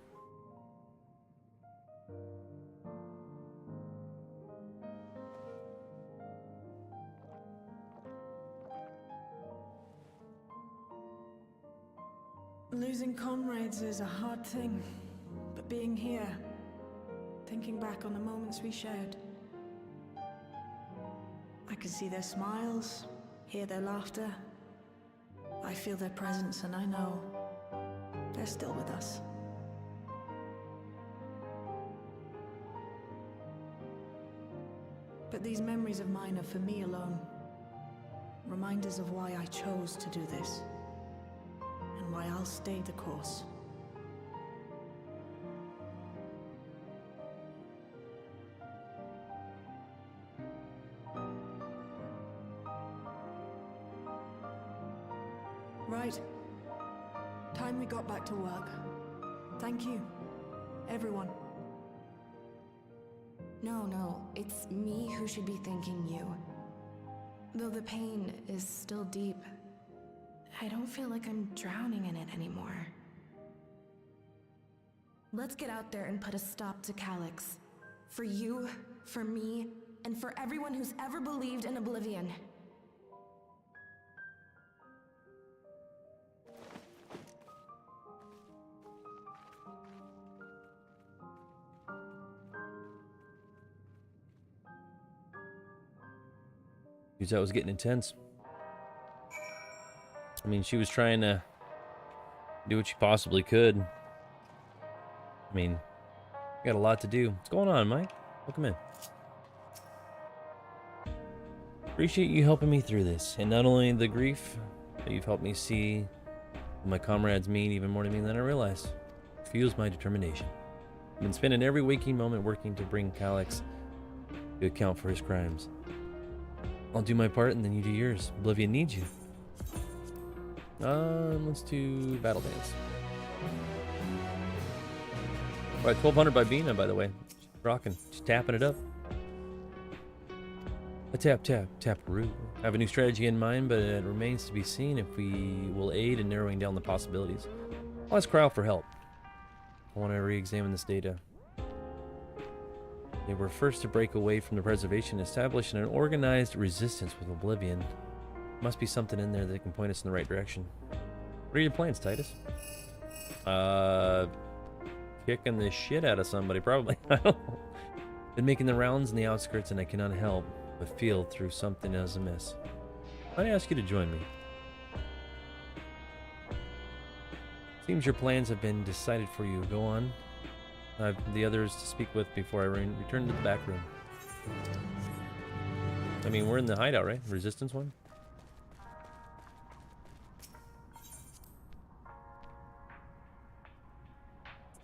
Losing comrades is a hard thing, but being here, thinking back on the moments we shared, I can see their smiles, hear their laughter. I feel their presence, and I know they're still with us. But these memories of mine are for me alone. Reminders of why I chose to do this. And why I'll stay the course. Right. Time we got back to work. Thank you, everyone. No, it's me who should be thanking you. Though the pain is still deep, I don't feel like I'm drowning in it anymore. Let's get out there and put a stop to Calyx. For you, for me, and for everyone who's ever believed in Oblivion. Because that was getting intense. I mean, she was trying to do what she possibly could. I mean, you got a lot to do. What's going on, Mike? Welcome in. Appreciate you helping me through this. And not only the grief, but you've helped me see what my comrades mean even more to me than I realized. It fuels my determination. I've been spending every waking moment working to bring Calyx to account for his crimes. I'll do my part and then you do yours. Oblivion needs you. Let's do Battle Dance. Alright, 1200 by Bina, by the way. Just rocking. Just tapping it up. A tap-roo. I have a new strategy in mind, but it remains to be seen if we will aid in narrowing down the possibilities. I'll ask Crowell for help. I want to re-examine this data. They were first to break away from the preservation and establish an organized resistance with Oblivion. Must be something in there that can point us in the right direction. What are your plans, Titus? Kicking the shit out of somebody, probably. I don't know. Been making the rounds in the outskirts and I cannot help but feel through something as amiss. Might I ask you to join me? Seems your plans have been decided for you. Go on. I have the others to speak with before I return to the back room. I mean, we're in the hideout, right? Resistance one?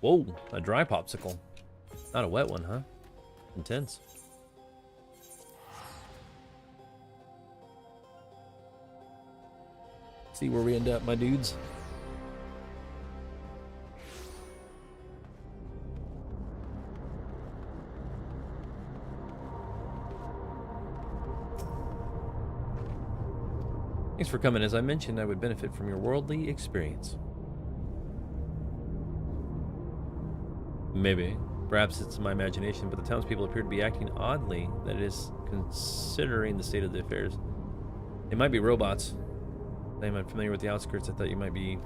Whoa, a dry popsicle. Not a wet one, huh? Intense. See where we end up, my dudes. Thanks for coming. As I mentioned, I would benefit from your worldly experience. Maybe. Perhaps it's my imagination, but the townspeople appear to be acting oddly, that is, considering the state of the affairs. They might be robots. I'm unfamiliar with the outskirts. I thought you might be...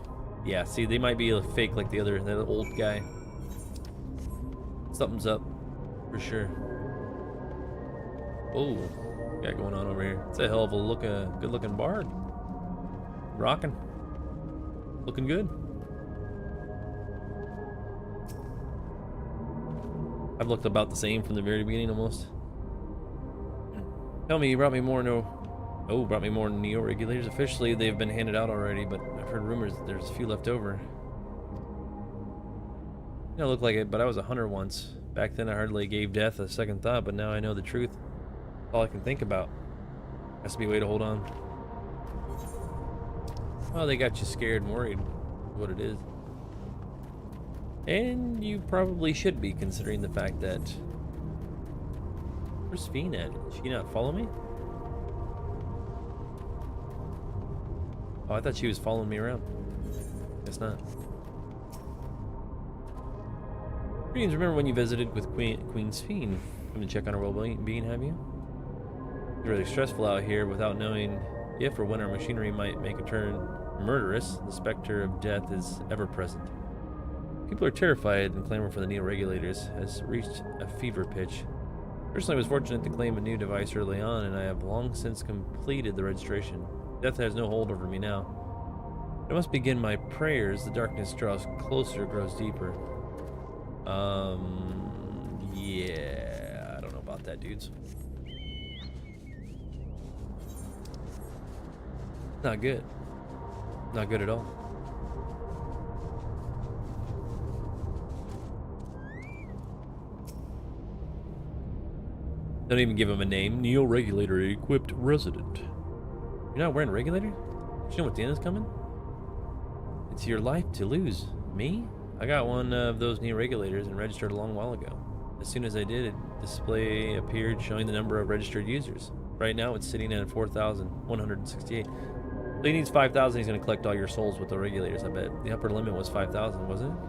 Yeah, see, they might be a fake like the other old guy. Something's up, for sure. Oh, got going on over here. It's a hell of a good-looking bard. Rocking. Looking good. I've looked about the same from the very beginning, almost. Tell me, you brought me more brought me more neo-regulators. Officially, they've been handed out already, but I've heard rumors that there's a few left over. You don't look like it, but I was a hunter once. Back then, I hardly gave death a second thought, but now I know the truth. All I can think about. Has to be a way to hold on. Well, they got you scared and worried. What it is. And you probably should be, considering the fact that... Where's Fiend at? Did she not follow me? Oh, I thought she was following me around. Guess not. Greetings, remember when you visited with Queen's Fiend? Come to check on her well-being, have you? It's really stressful out here without knowing if or when our machinery might make a turn murderous. The specter of death is ever present. People are terrified and clamor for the neo-regulators has reached a fever pitch. Personally, I was fortunate to claim a new device early on, and I have long since completed the registration. Death has no hold over me now. I must begin my prayers. The darkness draws closer, grows deeper. Yeah, I don't know about that, dudes. Not good. Not good at all. Don't even give him a name. Neo-regulator equipped resident. You're not wearing a regulator? You know what the end is coming? It's your life to lose. Me? I got one of those neo-regulators and registered a long while ago. As soon as I did, a display appeared showing the number of registered users. Right now it's sitting at 4,168. So he needs 5,000. He's going to collect all your souls with the regulators, I bet. The upper limit was 5,000, wasn't it?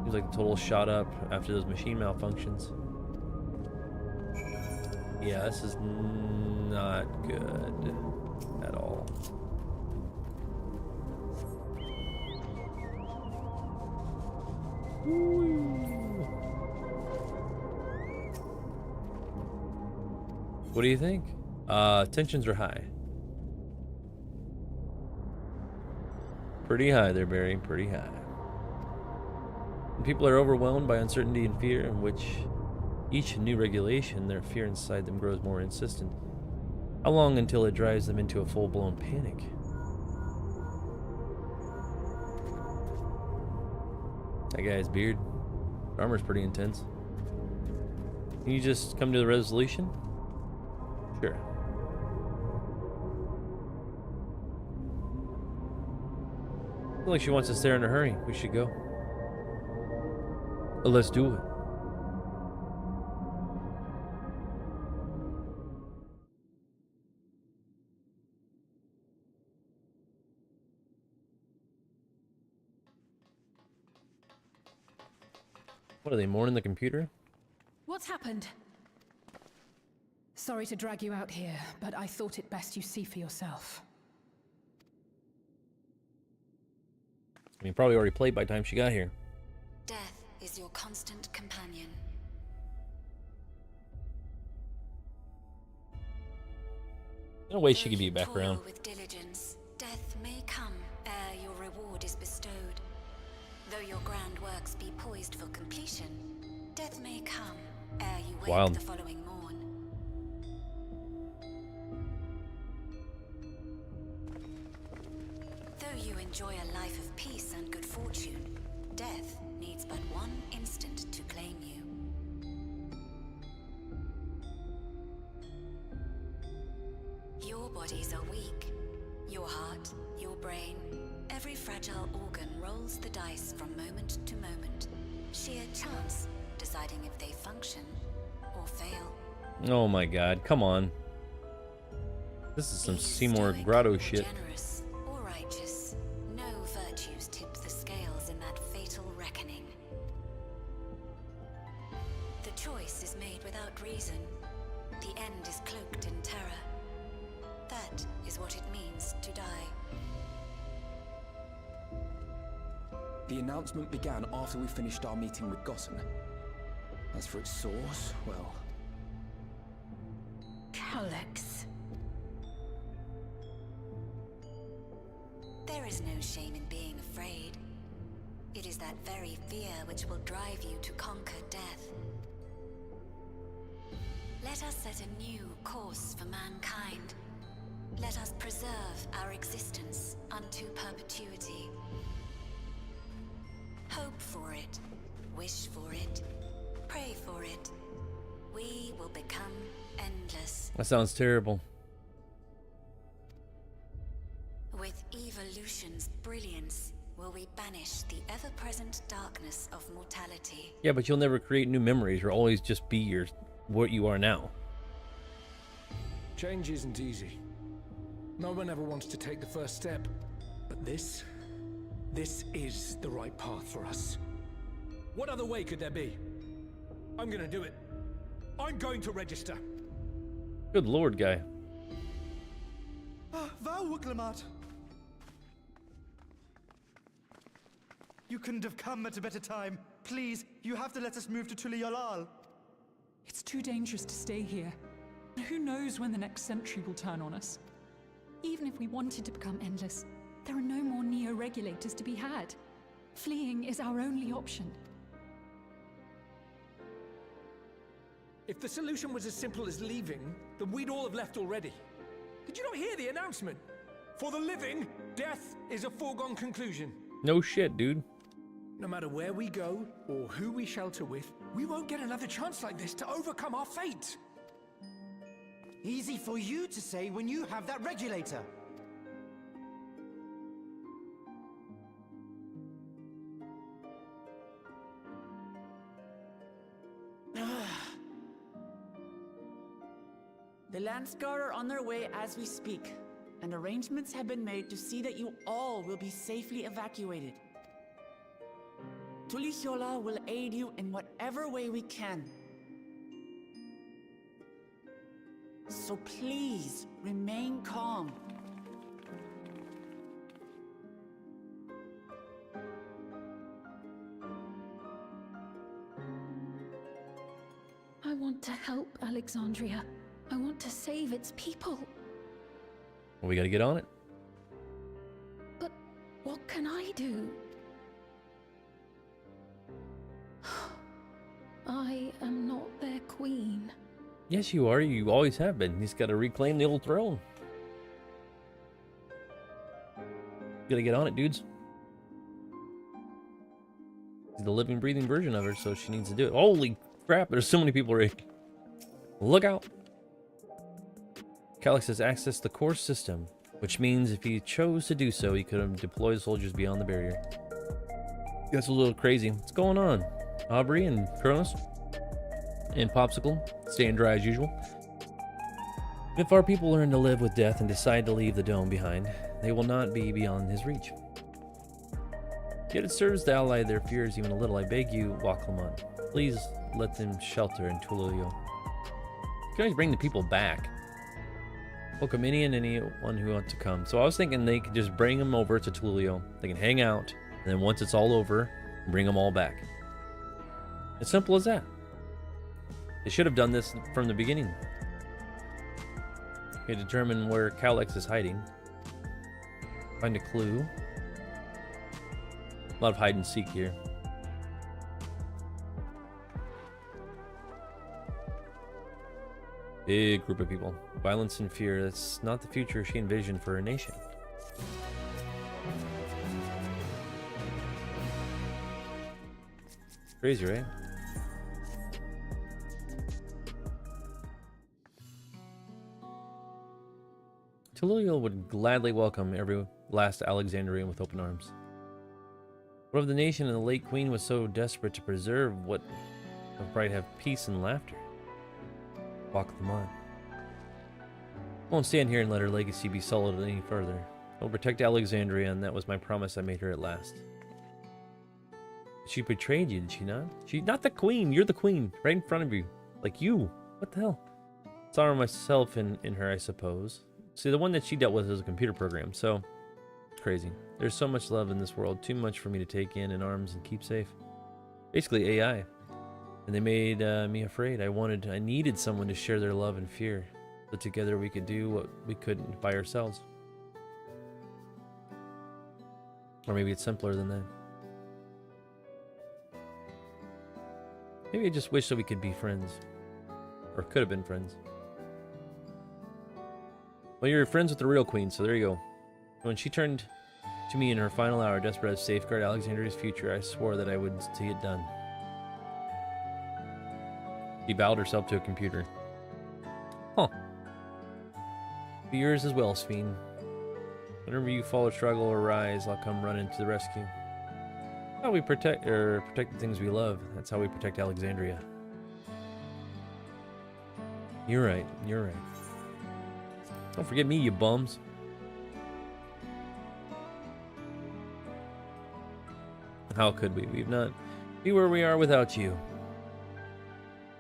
Seems like the total shot up after those machine malfunctions. Yeah, this is not good at all. What do you think? Tensions are high. Pretty high there, Barry. Pretty high. And people are overwhelmed by uncertainty and fear, in which each new regulation, their fear inside them grows more insistent. How long until it drives them into a full-blown panic? That guy's beard. Armor's pretty intense. Can you just come to the resolution? Sure. Looks like she wants us there in a hurry. We should go. Let's do it. What are they, mourning the computer? What's happened? Sorry to drag you out here, but I thought it best you see for yourself. I mean, probably already played by the time she got here. Death is your constant companion. No way she could be back around. With diligence, death may come ere your reward is bestowed. Though your grand works be poised for completion, death may come ere you wake Wild. the following morn. Though you enjoy a life of peace and good fortune, death needs but one instant to claim you. Your bodies are weak. Your heart, your brain, every fragile organ rolls the dice from moment to moment. Sheer chance deciding if they function or fail. Oh my god, come on. This is some Be Seymour stoic Grotto or shit. Generous or righteous, no virtues tip the scales in that fatal reckoning. The choice is made without reason. The end is cloaked in terror. That is what it means to die. The announcement began after we finished our meeting with Gossen. As for its source, well... Alex. There is no shame in being afraid. It is that very fear which will drive you to conquer death. Let us set a new course for mankind. Let us preserve our existence unto perpetuity. Hope for it, wish for it, pray for it. We will become endless. That sounds terrible. With evolution's brilliance, will we banish the ever-present darkness of mortality. Yeah, but you'll never create new memories. You'll always just be what you are now. Change isn't easy. No one ever wants to take the first step. But this is the right path for us. What other way could there be? I'm gonna do it. I'm going to register. Good lord, guy. Wow, you couldn't have come at a better time. Please, you have to let us move to Tuliolal. It's too dangerous to stay here. Who knows when the next century will turn on us? Even if we wanted to become endless, there are no more neo-regulators to be had. Fleeing is our only option. If the solution was as simple as leaving, then we'd all have left already. Did you not hear the announcement? For the living, death is a foregone conclusion. No shit, dude. No matter where we go, or who we shelter with, we won't get another chance like this to overcome our fate. Easy for you to say when you have that regulator. The Landsguard are on their way as we speak, and arrangements have been made to see that you all will be safely evacuated. Tulichola will aid you in whatever way we can. So please, remain calm. I want to help Alexandria. I want to save its people. Well, we gotta get on it. But what can I do? I am not their queen. Yes, you are. You always have been. He's got to reclaim the old throne. Gotta get on it, dudes. He's the living, breathing version of her, so she needs to do it. Holy crap, there's so many people ready. Look out. Calyx has accessed the core system, which means if he chose to do so, he could have deployed soldiers beyond the barrier. That's a little crazy. What's going on? Aubrey and Kronos and Popsicle staying dry as usual. If our people learn to live with death and decide to leave the dome behind, they will not be beyond his reach. Yet it serves to allay their fears even a little. I beg you, Waklamon, please let them shelter in Tulio. You can always bring the people back. Welcome any and anyone who wants to come. So I was thinking they could just bring them over to Tulio. They can hang out, and then once it's all over, bring them all back. As simple as that. They should have done this from the beginning. Okay, determine where Calyx is hiding. Find a clue. A lot of hide and seek here. Big group of people. Violence and fear. That's not the future she envisioned for her nation. Crazy, right? Tulio would gladly welcome every last Alexandrian with open arms. What if the nation and the late queen was so desperate to preserve what might have peace and laughter? Walk them on. Won't stand here and let her legacy be sullied any further. I'll protect Alexandria, and that was my promise I made her at last. She betrayed you, did she not? She's not the queen. You're the queen, right in front of you. Like you. What the hell? Saw myself in her, I suppose. See, the one that she dealt with is a computer program, so it's crazy. There's so much love in this world, too much for me to take in arms and keep safe. Basically AI. And they made me afraid. I needed someone to share their love and fear, so together we could do what we couldn't by ourselves. Or maybe it's simpler than that. Maybe I just wish that we could be friends. Or could have been friends. Well, you're friends with the real queen, so there you go. When she turned to me in her final hour, desperate to safeguard Alexandria's future, I swore that I would see it done. She bowed herself to a computer. Huh. Be yours as well, Sphene. Whenever you fall or struggle or rise, I'll come running to the rescue. How we protect the things we love. That's how we protect Alexandria. You're right. You're right. Don't forget me, you bums. How could we? We've not be where we are without you.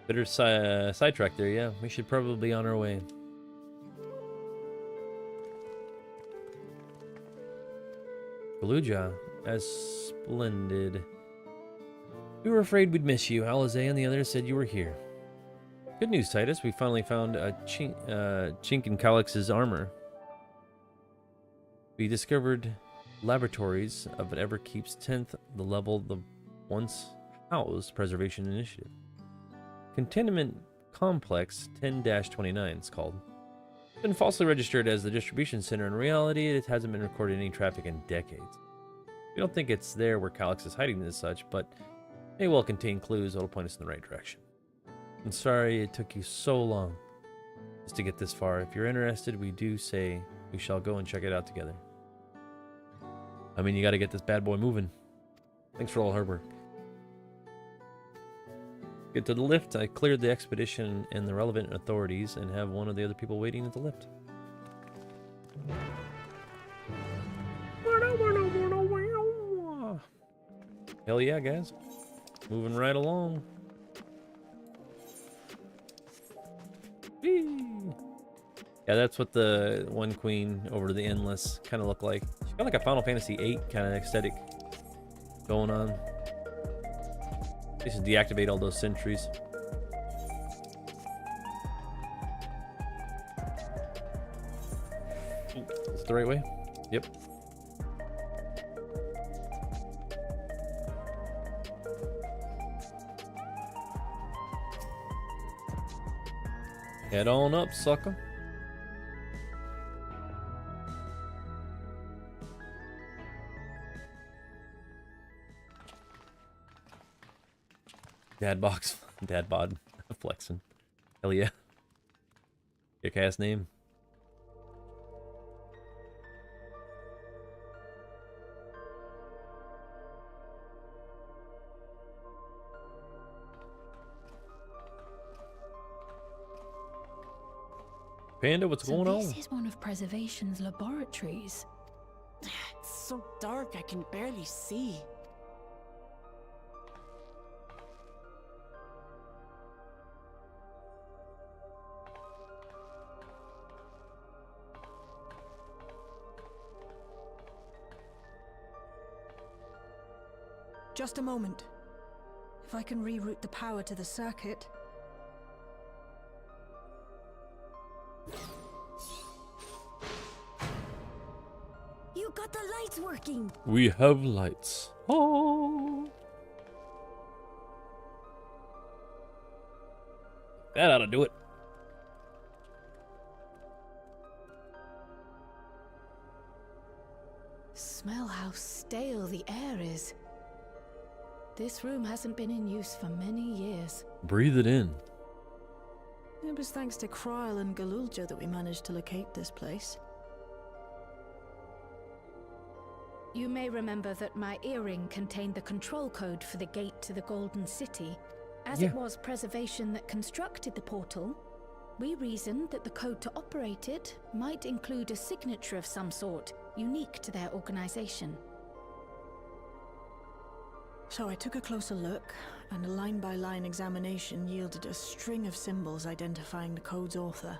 Better sidetrack there, yeah. We should probably be on our way. Fallujah, as splendid. We were afraid we'd miss you. Alizé and the others said you were here. Good news, Titus. We finally found a chink in Calix's armor. We discovered laboratories of Everkeep's 10th, the level the once housed Preservation Initiative. Containment Complex 10-29 it's called. It's been falsely registered as the distribution center. In reality, it hasn't been recorded any traffic in decades. We don't think it's there where Calix is hiding as such, but it may well contain clues that'll point us in the right direction. I'm sorry it took you so long just to get this far. If you're interested, we do say we shall go and check it out together. I mean, you gotta get this bad boy moving. Thanks for all hard work. Get to the lift. I cleared the expedition and the relevant authorities and have one of the other people waiting at the lift. Hell yeah, guys. Moving right along. Whee! Yeah, that's what the one queen over the endless kind of looked like. She got like a Final Fantasy VIII kind of aesthetic going on. They should deactivate all those sentries. Ooh, is it the right way? Yep. Head on up, sucker. Dad bod flexing. Hell yeah. Kick ass name. Panda, what's going on? This is one of Preservation's laboratories. It's so dark, I can barely see. Just a moment. If I can reroute the power to the circuit. You got the lights working. We have lights. Oh. That ought to do it. Smell how stale the air is. This room hasn't been in use for many years. Breathe it in. It was thanks to Kryl and Galulja that we managed to locate this place. You may remember that my earring contained the control code for the gate to the Golden City. As it was Preservation that constructed the portal, We reasoned that the code to operate it might include a signature of some sort, unique to their organization. So I took a closer look, and a line-by-line examination yielded a string of symbols identifying the code's author.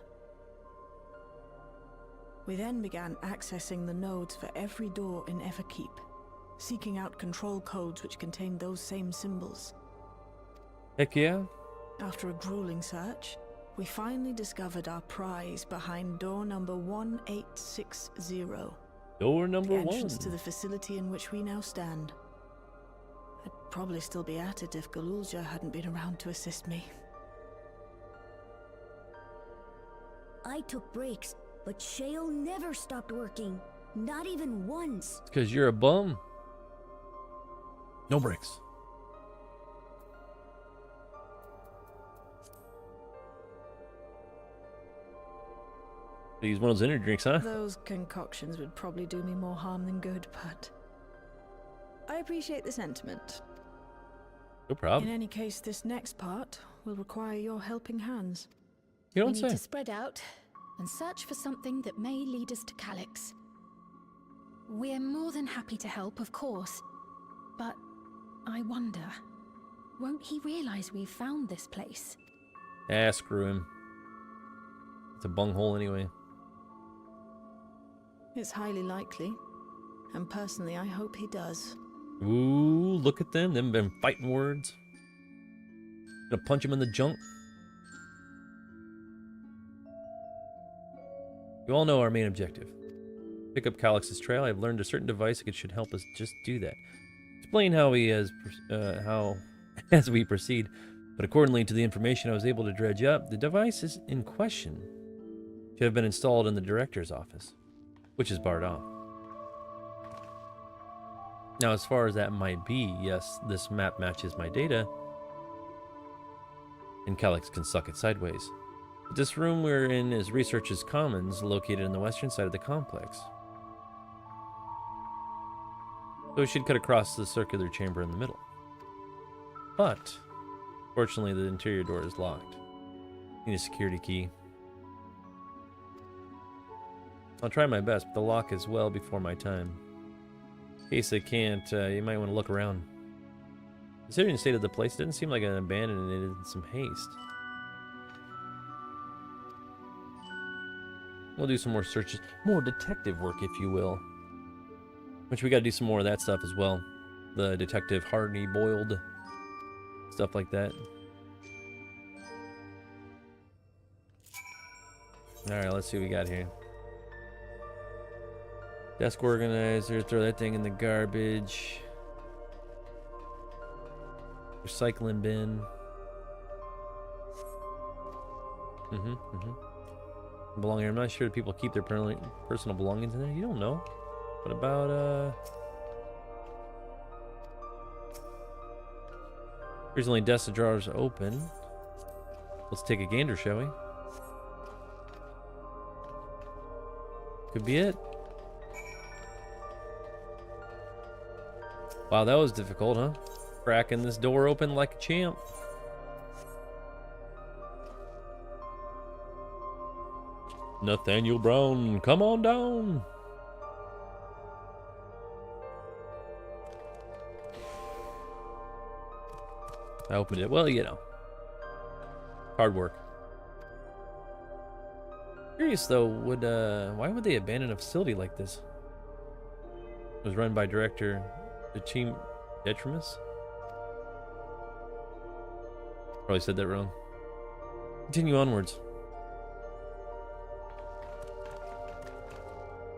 We then began accessing the nodes for every door in Everkeep, seeking out control codes which contained those same symbols. Heck yeah. After a grueling search, we finally discovered our prize behind door number 1860. Door number the entrance 1. to the facility in which we now stand. I'd probably still be at it if Galulja hadn't been around to assist me. I took breaks, but Shale never stopped working. Not even once. It's because you're a bum. No breaks. Use one of those energy drinks, huh? Those concoctions would probably do me more harm than good, but I appreciate the sentiment. No problem. In any case, this next part will require your helping hands. You We don't need say. to spread out and search for something that may lead us to Calyx. We're more than happy to help, of course. But I wonder, won't he realize we've found this place? Ah, screw him. It's a bunghole anyway. It's highly likely, and personally I hope he does. Ooh, look at them. Them been fighting words. Gonna punch him in the junk. You all know our main objective. Pick up Calyx's trail. I've learned a certain device that should help us just do that. Explain how as we proceed. But accordingly to the information I was able to dredge up, the device is in question should have been installed in the director's office, which is barred off. Now, as far as that might be, yes, this map matches my data, and Calyx can suck it sideways. But this room we're in is Research's Commons, located on the western side of the complex. So we should cut across the circular chamber in the middle. But, fortunately, the interior door is locked. Need a security key. I'll try my best, but the lock is well before my time. In case I can't, you might want to look around. Considering the state of the place, it doesn't seem like an abandoned it in some haste. We'll do some more searches, more detective work, if you will. Which we got to do some more of that stuff as well. The detective Hardy boiled stuff like that. All right, let's see what we got here. Desk organizer, throw that thing in the garbage. Recycling bin. Belong here. I'm not sure that people keep their personal belongings in there. You don't know. What about here's only desk and drawers open. Let's take a gander, shall we? Could be it. Wow, that was difficult, huh? Cracking this door open like a champ. Nathaniel Brown, come on down. I opened it. Well, you know. Hard work. Curious though, why would they abandon a facility like this? It was run by director the team Detrimus? Probably said that wrong. Continue onwards.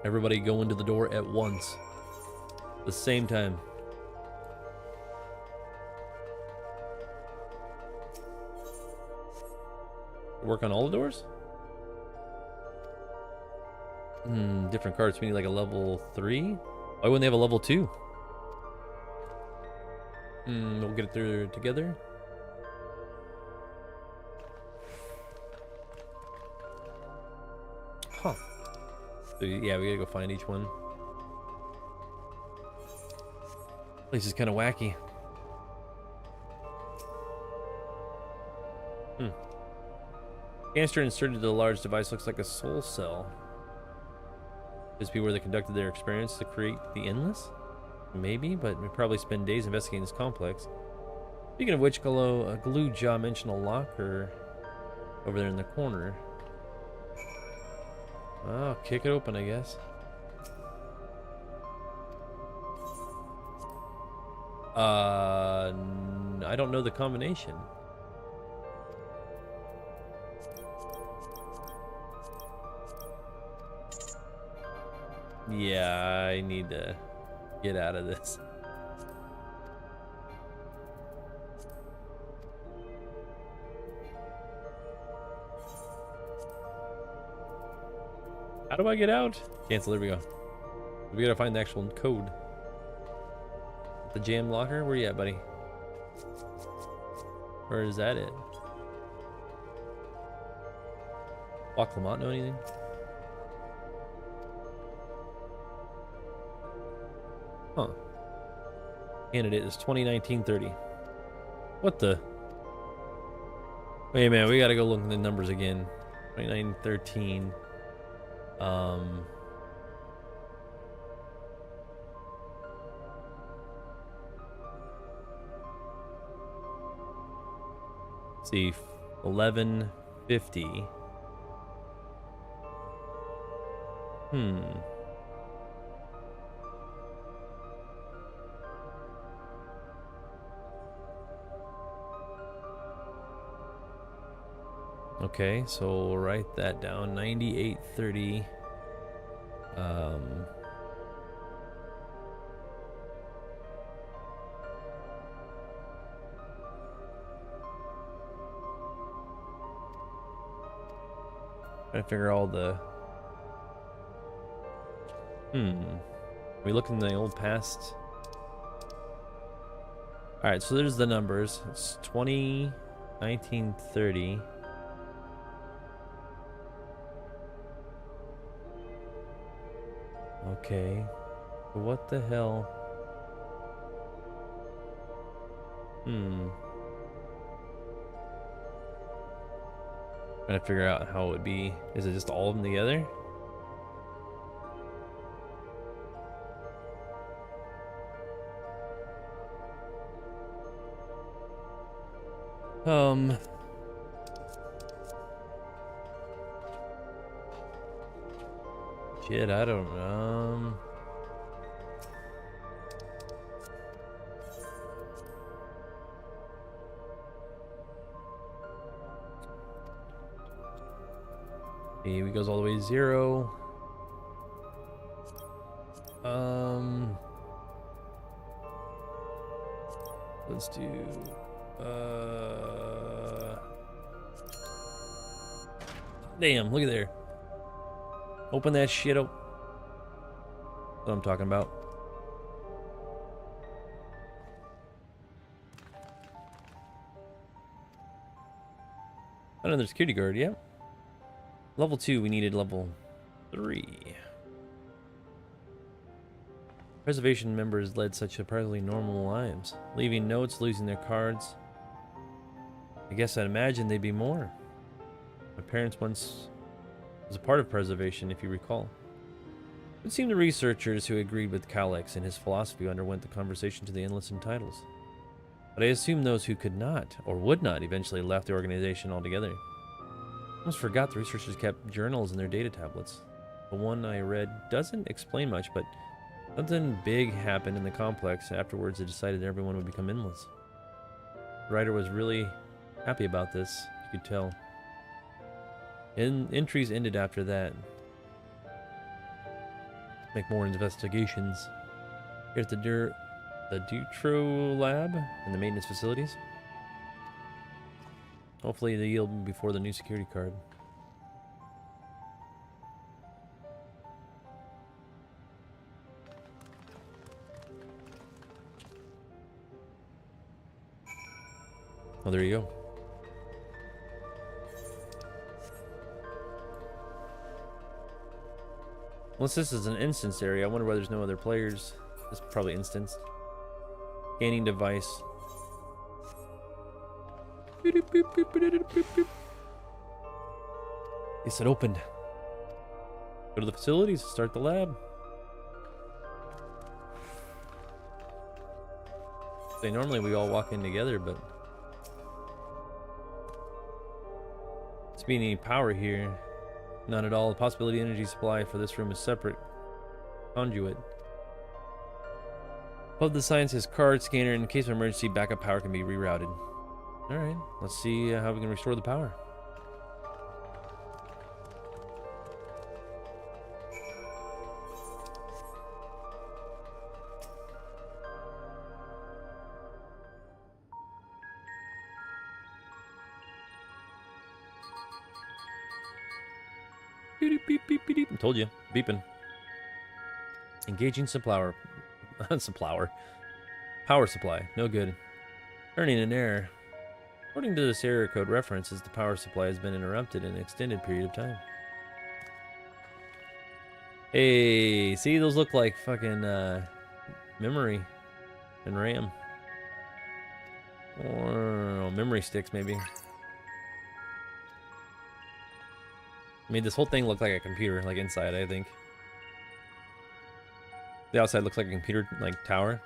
Everybody go into the door at once. The same time. Work on all the doors? Different cards. We need like a level 3? Why wouldn't they have a level 2? We'll get it through together. Huh. So yeah, we gotta go find each one. Place is kind of wacky. Canister inserted into the large device looks like a soul cell. Could this be where they conducted their experiments to create the Endless? Maybe, but we probably spend days investigating this complex. Speaking of which, Glue Jaw mentioned a locker over there in the corner. Oh, kick it open, I guess. I don't know the combination. Yeah, I need to get out of this. How do I get out? Cancel, there we go. We gotta find the actual code. The jam locker? Where you at, buddy? Or is that it? Walk Lamont know anything? Huh. Candidate is 2019-30. What the? Wait a minute, we gotta go look at the numbers again. 2913. See, 1150. Okay, so we'll write that down. 9830. Trying to figure all the. We look in the old past. All right, so there's the numbers. It's 20, 1930. Okay, what the hell? Trying to figure out how it would be. Is it just all of them together? Shit, I don't know. Okay, he goes all the way to 0. Let's do damn, look at there. Open that shit up. What I'm talking about. Another security guard, yeah. Level 2, we needed level 3. Preservation members led such surprisingly normal lives, leaving notes, losing their cards. I guess I'd imagine they'd be more. My parents once was a part of preservation, if you recall. It seemed the researchers who agreed with Calyx and his philosophy underwent the conversation to the Endless in titles. But I assume those who could not, or would not, eventually left the organization altogether. I almost forgot the researchers kept journals in their data tablets. The one I read doesn't explain much, but something big happened in the complex. Afterwards, they decided everyone would become endless. The writer was really happy about this, you could tell. Entries ended after that. Make more investigations. Here at the Dawntrail lab and the maintenance facilities. Hopefully they yield before the new security card. Oh, there you go. Unless this is an instance area, I wonder why there's no other players. This is probably instanced. Scanning device. Yes, it opened. Go to the facilities, start the lab. Say normally we all walk in together, but it's being any power here. None at all. The possibility energy supply for this room is separate. Conduit. Above the sign says card scanner. In case of emergency, backup power can be rerouted. Alright, let's see how we can restore the power. Beep, beep, beep, beep, beep. I told you, beeping. Engaging supplier. Power supply, no good. Earning an error. According to this error code references, the power supply has been interrupted in an extended period of time. Hey, see, those look like fucking memory and RAM. Or memory sticks, maybe. Made this whole thing look like a computer, like inside, I think. The outside looks like a computer, like tower.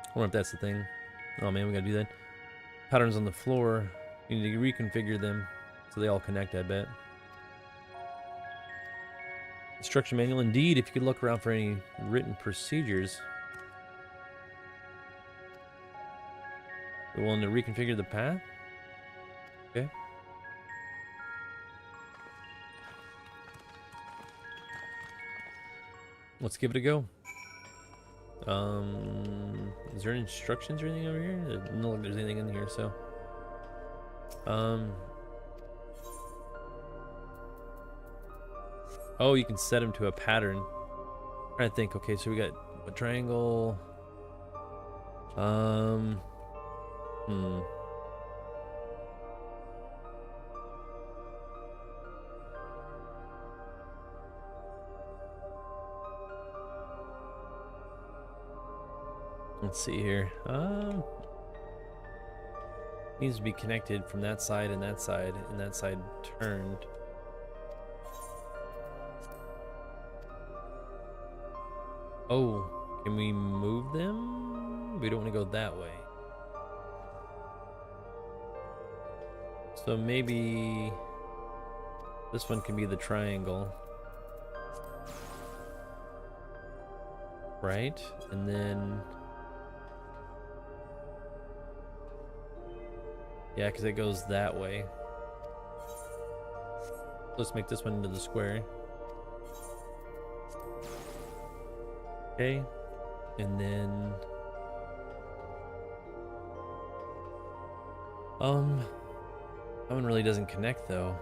I wonder if that's the thing. Oh man, we gotta do that. Patterns on the floor. You need to reconfigure them so they all connect, I bet. Instruction manual. Indeed, if you could look around for any written procedures. We're willing to reconfigure the path? Okay. Let's give it a go. Is there any instructions or anything over here? Doesn't look like there's anything in here, so. Oh, you can set them to a pattern. I'm trying to think. Okay, so we got a triangle. Let's see here. Needs to be connected from that side and that side turned. Oh, can we move them? We don't want to go that way. So maybe this one can be the triangle. Right? And then... yeah, because it goes that way. Let's make this one into the square. Okay. And then... that one really doesn't connect, though.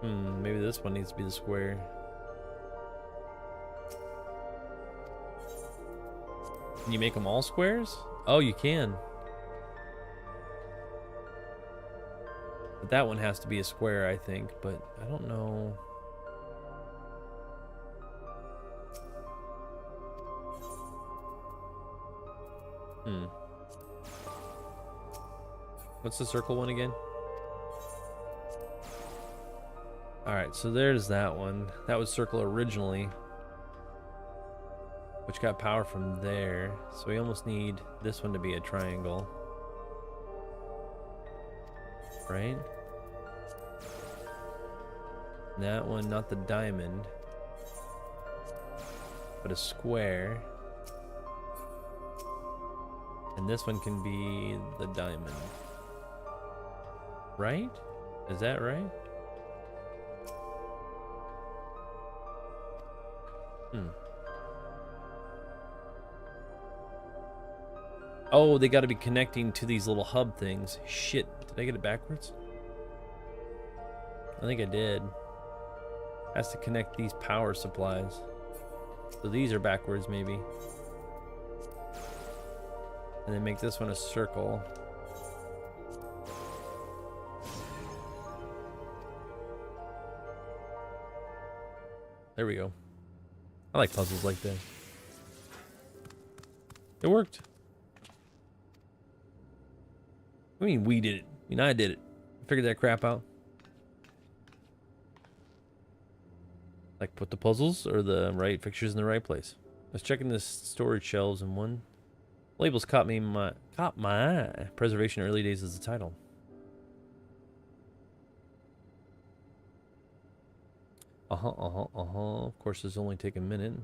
Maybe this one needs to be the square. Can you make them all squares? Oh, you can. But that one has to be a square, I think, but I don't know. What's the circle one again? Alright, so there's that one. That was circle originally, which got power from there. So we almost need this one to be a triangle. Right? That one, not the diamond, but a square. And this one can be the diamond. Right? Is that right? Oh, they got to be connecting to these little hub things. Shit, did I get it backwards? I think I did. Has to connect these power supplies. So these are backwards, maybe. And then make this one a circle. There we go. I like puzzles like that. It worked. I mean, we did it. I mean, I did it. Figured that crap out. Like, put the puzzles or the right fixtures in the right place. I was checking the storage shelves and one labels caught my eye. Preservation early days is the title. Of course, this only take a minute.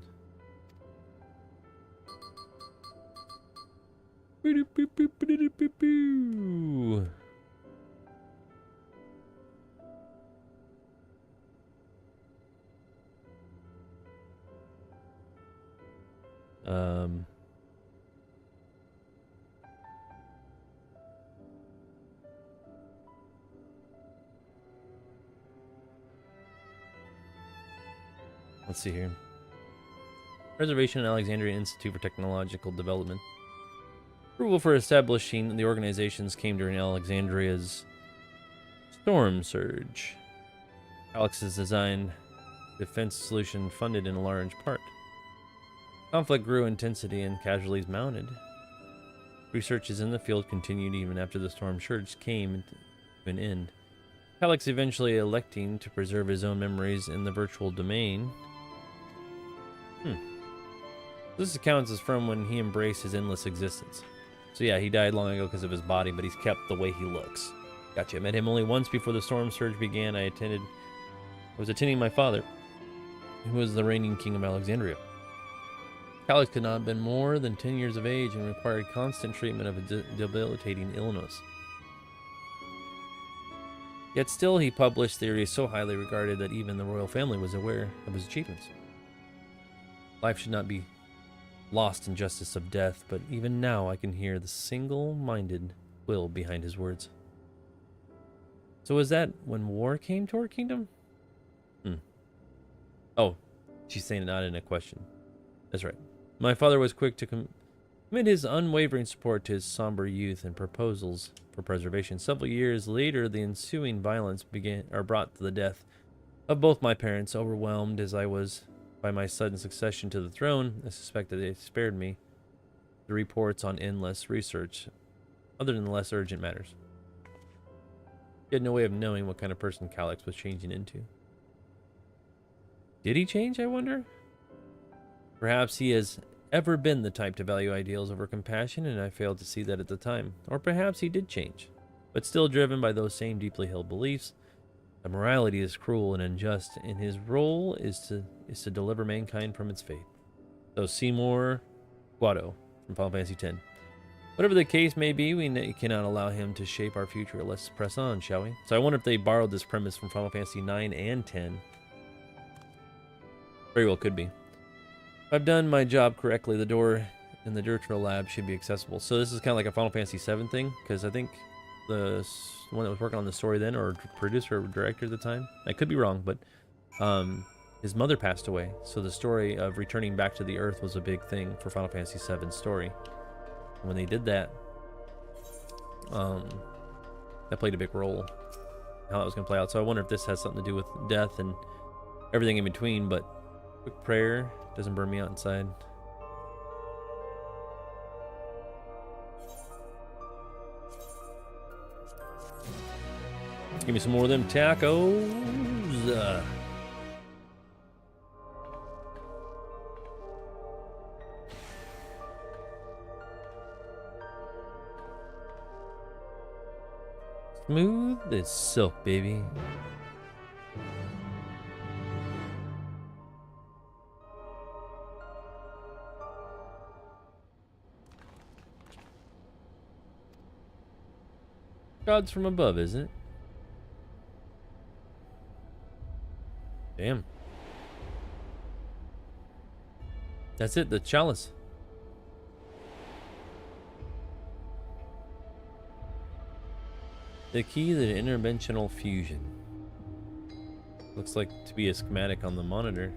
Let's see here. Preservation and Alexandria Institute for Technological Development. Approval for establishing the organizations came during Alexandria's storm surge. Alex's design defense solution funded in a large part. Conflict grew intensity and casualties mounted. Researches in the field continued even after the storm surge came to an end. Alex eventually electing to preserve his own memories in the virtual domain. This account is from when he embraced his endless existence. So yeah, he died long ago because of his body, but he's kept the way he looks. Gotcha. I met him only once before the storm surge began. I was attending my father, who was the reigning king of Alexandria. Alex could not have been more than 10 years of age and required constant treatment of a debilitating illness. Yet still, he published theories so highly regarded that even the royal family was aware of his achievements. Life should not be lost in justice of death, but even now I can hear the single-minded will behind his words. So was that when war came to our kingdom? Oh, she's saying it not in a question. That's right. My father was quick to commit his unwavering support to his somber youth and proposals for preservation. Several years later, the ensuing violence brought to the death of both my parents. Overwhelmed as I was by my sudden succession to the throne, I suspect that they spared me the reports on endless research, other than the less urgent matters. He had no way of knowing what kind of person Calyx was changing into. Did he change, I wonder? Perhaps he has ever been the type to value ideals over compassion, and I failed to see that at the time. Or perhaps he did change, but still driven by those same deeply held beliefs. That morality is cruel and unjust, and his role is to deliver mankind from its fate. So Seymour Guado from Final Fantasy X. Whatever the case may be, we cannot allow him to shape our future. Let's press on, shall we? So I wonder if they borrowed this premise from Final Fantasy 9 and 10. Very well could be. If I've done my job correctly, the door in the Dawntrail lab should be accessible. So this is kind of like a Final Fantasy 7 thing, because I think the one that was working on the story then, or producer or director at the time, I could be wrong, but his mother passed away, so the story of returning back to the Earth was a big thing for Final Fantasy 7's story. And when they did that, that played a big role how that was going to play out. So I wonder if this has something to do with death and everything in between. But quick prayer doesn't burn me out inside. Give me some more of them tacos. Smooth as silk, baby. Gods from above, isn't it? Damn. That's it, the chalice. The key to the interdimensional fusion. Looks like to be a schematic on the monitor.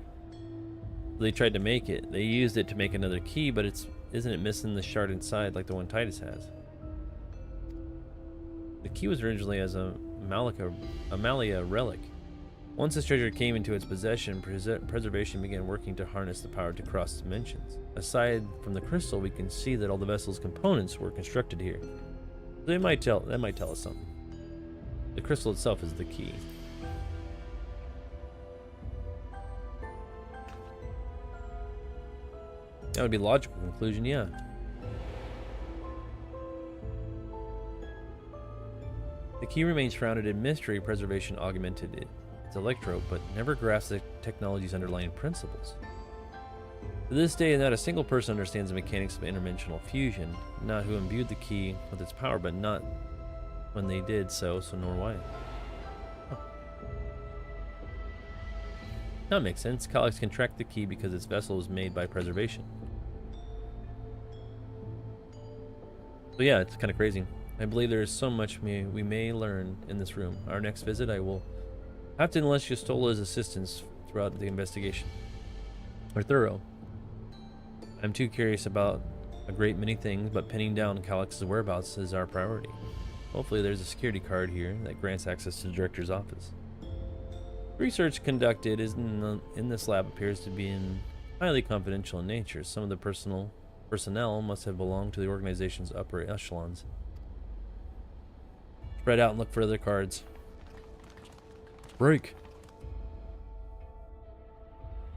They tried to make it. They used it to make another key, but isn't it missing the shard inside like the one Titus has? The key was originally as a Malia relic. Once this treasure came into its possession, preservation began working to harness the power to cross dimensions. Aside from the crystal, we can see that all the vessel's components were constructed here. They might tell. That might tell us something. The crystal itself is the key. That would be a logical conclusion, yeah. The key remains shrouded in mystery. Preservation augmented its electrode, but never grasped the technology's underlying principles. To this day, not a single person understands the mechanics of interdimensional fusion, not who imbued the key with its power, but not when they did so nor why. Huh. That makes sense. Calyx can track the key because its vessel was made by preservation. So yeah, it's kind of crazy. I believe there is so much we may learn in this room. Our next visit, I will have to enlist Justola's assistance throughout the investigation. Or thorough. I'm too curious about a great many things, but pinning down Calyx's whereabouts is our priority. Hopefully there's a security card here that grants access to the director's office. Research conducted in this lab appears to be highly confidential in nature. Some of the personnel must have belonged to the organization's upper echelons. Spread out and look for other cards. Break.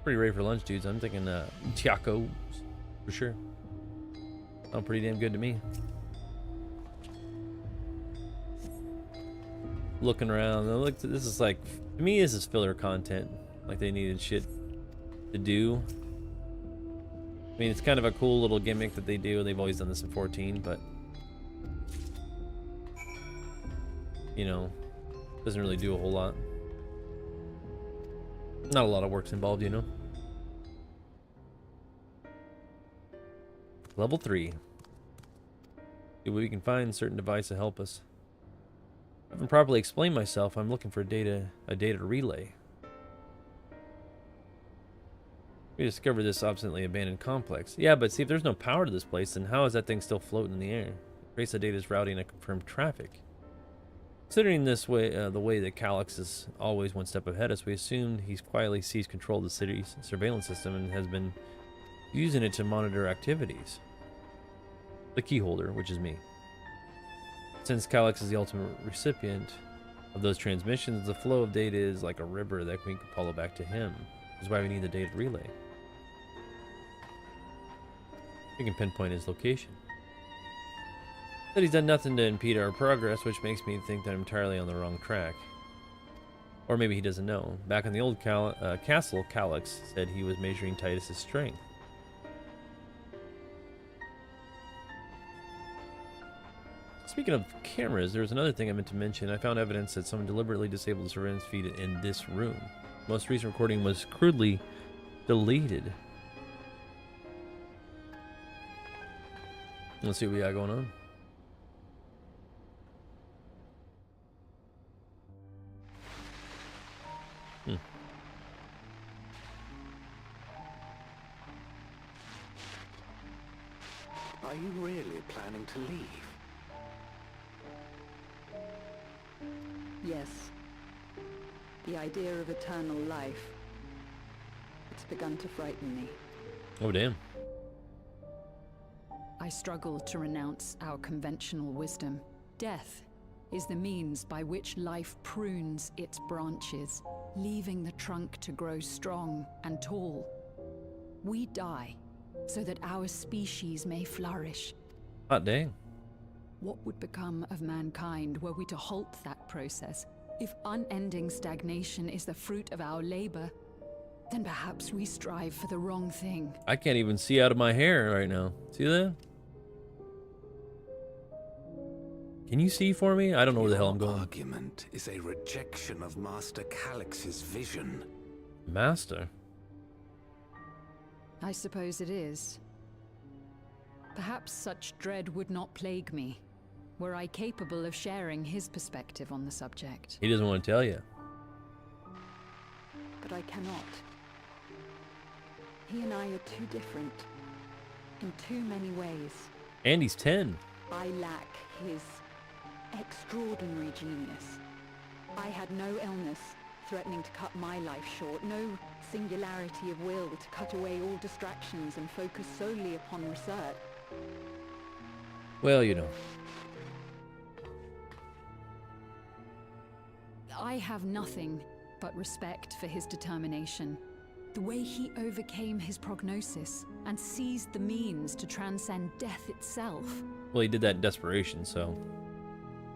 Pretty ready for lunch, dudes. I'm thinking tacos for sure. Sound pretty damn good to me. Looking around, look. This is like, to me, this is filler content. Like they needed shit to do. I mean, it's kind of a cool little gimmick that they do. They've always done this in 14, but you know, doesn't really do a whole lot. Not a lot of work's involved, you know. Level 3. See what we can find. Certain device to help us. I haven't properly explained myself. I'm looking for a data relay. We discovered this obstinately abandoned complex. Yeah, but see, if there's no power to this place, then how is that thing still floating in the air? Trace the data's routing and confirmed traffic. Considering this way, the way that Calyx is always one step ahead of us, we assumed he's quietly seized control of the city's surveillance system and has been using it to monitor activities. The key holder, which is me. Since Calyx is the ultimate recipient of those transmissions, the flow of data is like a river that we can follow back to him. Which is why we need the data relay. We can pinpoint his location. But he's done nothing to impede our progress, which makes me think that I'm entirely on the wrong track. Or maybe he doesn't know. Back in the old castle, Calyx said he was measuring Titus's strength. Speaking of cameras, there's another thing I meant to mention. I found evidence that someone deliberately disabled the surveillance feed in this room. The most recent recording was crudely deleted. Let's see what we got going on. Are you really planning to leave? Yes. The idea of eternal life. It's begun to frighten me. Oh, damn. I struggle to renounce our conventional wisdom. Death is the means by which life prunes its branches, leaving the trunk to grow strong and tall. We die so that our species may flourish. Hot dang. What would become of mankind were we to halt that process? If unending stagnation is the fruit of our labor, then perhaps we strive for the wrong thing. I can't even see out of my hair right now. See that? Can you see for me? I don't know where the hell I'm going. Your argument is a rejection of Master Calyx's vision. Master? I suppose it is. Perhaps such dread would not plague me, were I capable of sharing his perspective on the subject. He doesn't want to tell you. But I cannot. He and I are too different, in too many ways. And he's 10. I lack his extraordinary genius. I had no illness threatening to cut my life short, no singularity of will to cut away all distractions and focus solely upon research. Well, you know. I have nothing but respect for his determination. The way he overcame his prognosis and seized the means to transcend death itself. Well, he did that in desperation, so.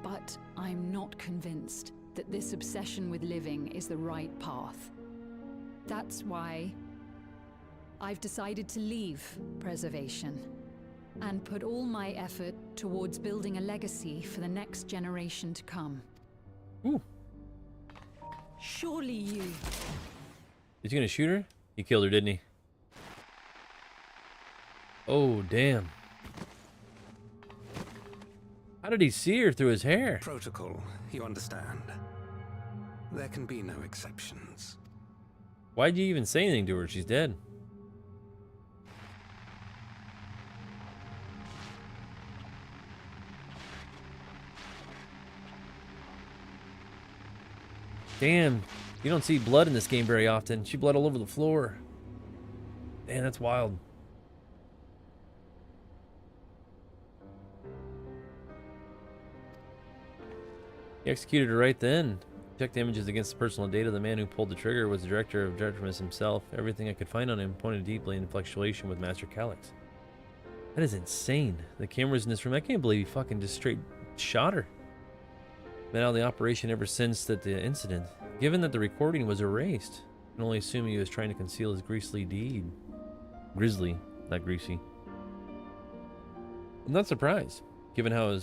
But I'm not convinced that this obsession with living is the right path. That's why I've decided to leave preservation and put all my effort towards building a legacy for the next generation to come. Ooh. Surely you... Is he gonna shoot her? He killed her, didn't he? Oh, damn. How did he see her through his hair? Protocol, you understand. There can be no exceptions. Why'd you even say anything to her? She's dead. Damn, you don't see blood in this game very often. She bled all over the floor. Damn, that's wild. He executed her right then. Checked the images against the personal data. The man who pulled the trigger was the director of Judgment himself. Everything I could find on him pointed deeply in fluctuation with Master Calyx. That is insane. The cameras in this room, I can't believe he fucking just straight shot her. Been out of the operation ever since the incident. Given that the recording was erased, I can only assume he was trying to conceal his grisly deed. Grisly, not greasy. I'm not surprised, given how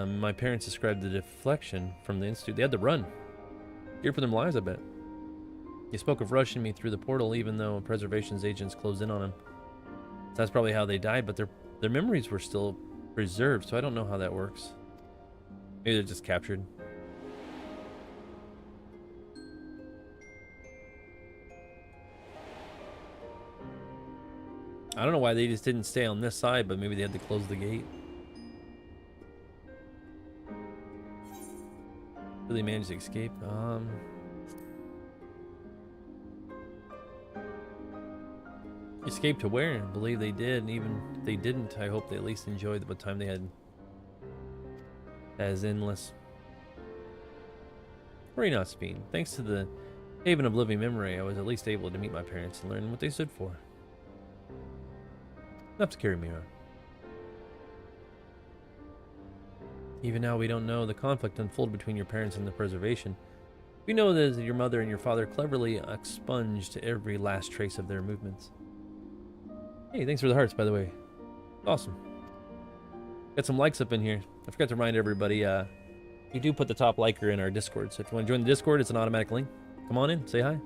my parents described the deflection from the institute. They had to run. Fear for their lives, I bet. He spoke of rushing me through the portal, even though preservation's agents closed in on him. So that's probably how they died, but their memories were still preserved, so I don't know how that works. Maybe they're just captured. I don't know why they just didn't stay on this side, but maybe they had to close the gate. Did they manage to escape? Escape to where? I believe they did, and even if they didn't, I hope they at least enjoyed the time they had as endless. Worry not, Speed. Thanks to the Haven of Living Memory, I was at least able to meet my parents and learn what they stood for. Enough to carry me on. Even now, we don't know the conflict unfolded between your parents and the preservation. We know that your mother and your father cleverly expunged every last trace of their movements. Hey, thanks for the hearts, by the way. Awesome. Got some likes up in here. I forgot to remind everybody, you do put the top liker in our Discord, so if you want to join the Discord, it's an automatic link. Come on in, say hi.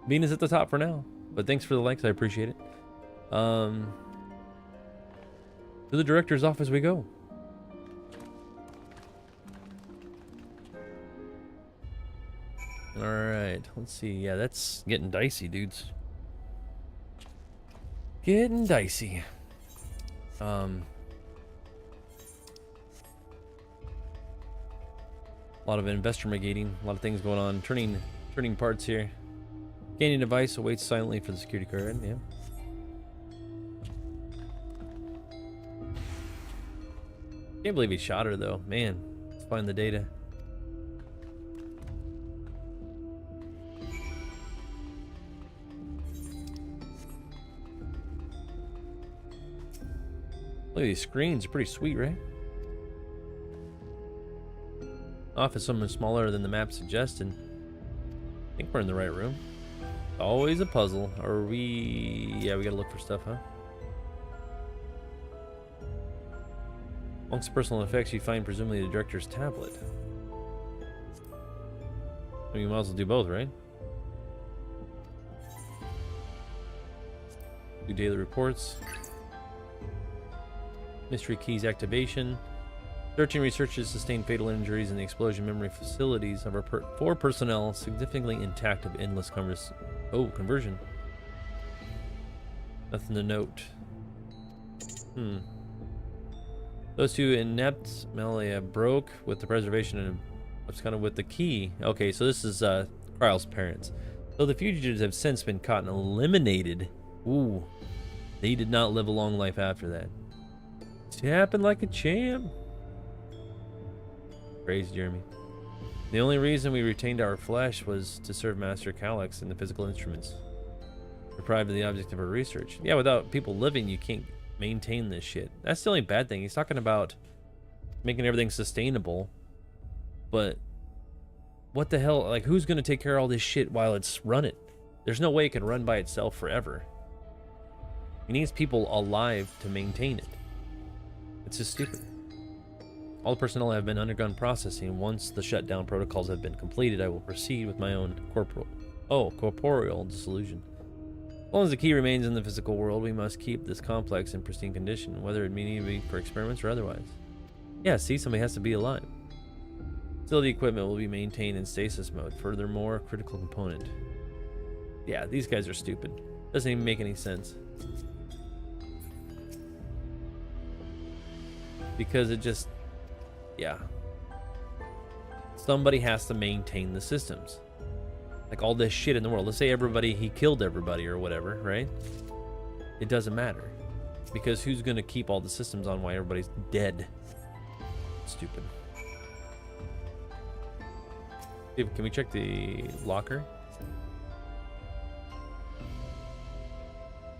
Bean is at the top for now, but thanks for the likes, I appreciate it. To the director's office we go. Alright, let's see. Yeah, that's getting dicey, dudes. Getting dicey. A lot of investigating, a lot of things going on. Turning parts here. Scanning device awaits silently for the security card. Yeah. Can't believe he shot her though. Man, let's find the data. Look at these screens, pretty sweet, right? Office somewhere smaller than the map suggested. I think we're in the right room. Always a puzzle. Are we... Yeah, we gotta look for stuff, huh? Amongst personal effects, you find presumably the director's tablet. I mean, you might as well do both, right? Do daily reports. Mystery keys activation. Searching researchers sustained fatal injuries in the explosion memory facilities of our four personnel significantly intact of endless conversion. Nothing to note. Those two inept Melia broke with the preservation and what's kind of with the key. Okay, so this is Kryle's parents. Though the fugitives have since been caught and eliminated. Ooh, they did not live a long life after that. Tapping like a champ. Praise Jeremy. The only reason we retained our flesh was to serve Master Calyx and the physical instruments. Deprived of the object of our research. Yeah, without people living, you can't maintain this shit. That's the only bad thing. He's talking about making everything sustainable. But what the hell? Like, who's going to take care of all this shit while it's running? There's no way it can run by itself forever. He needs people alive to maintain it. It's just stupid. All personnel have been undergone processing. Once the shutdown protocols have been completed, I will proceed with my own corporeal dissolution. As long as the key remains in the physical world, we must keep this complex in pristine condition, whether it may be for experiments or otherwise. Yeah, see, somebody has to be alive. Still, the equipment will be maintained in stasis mode. Furthermore, critical component. Yeah, these guys are stupid. Doesn't even make any sense. Because it just... yeah. Somebody has to maintain the systems. Like all this shit in the world. Let's say he killed everybody or whatever, right? It doesn't matter. Because who's going to keep all the systems on while everybody's dead? Stupid. Can we check the locker?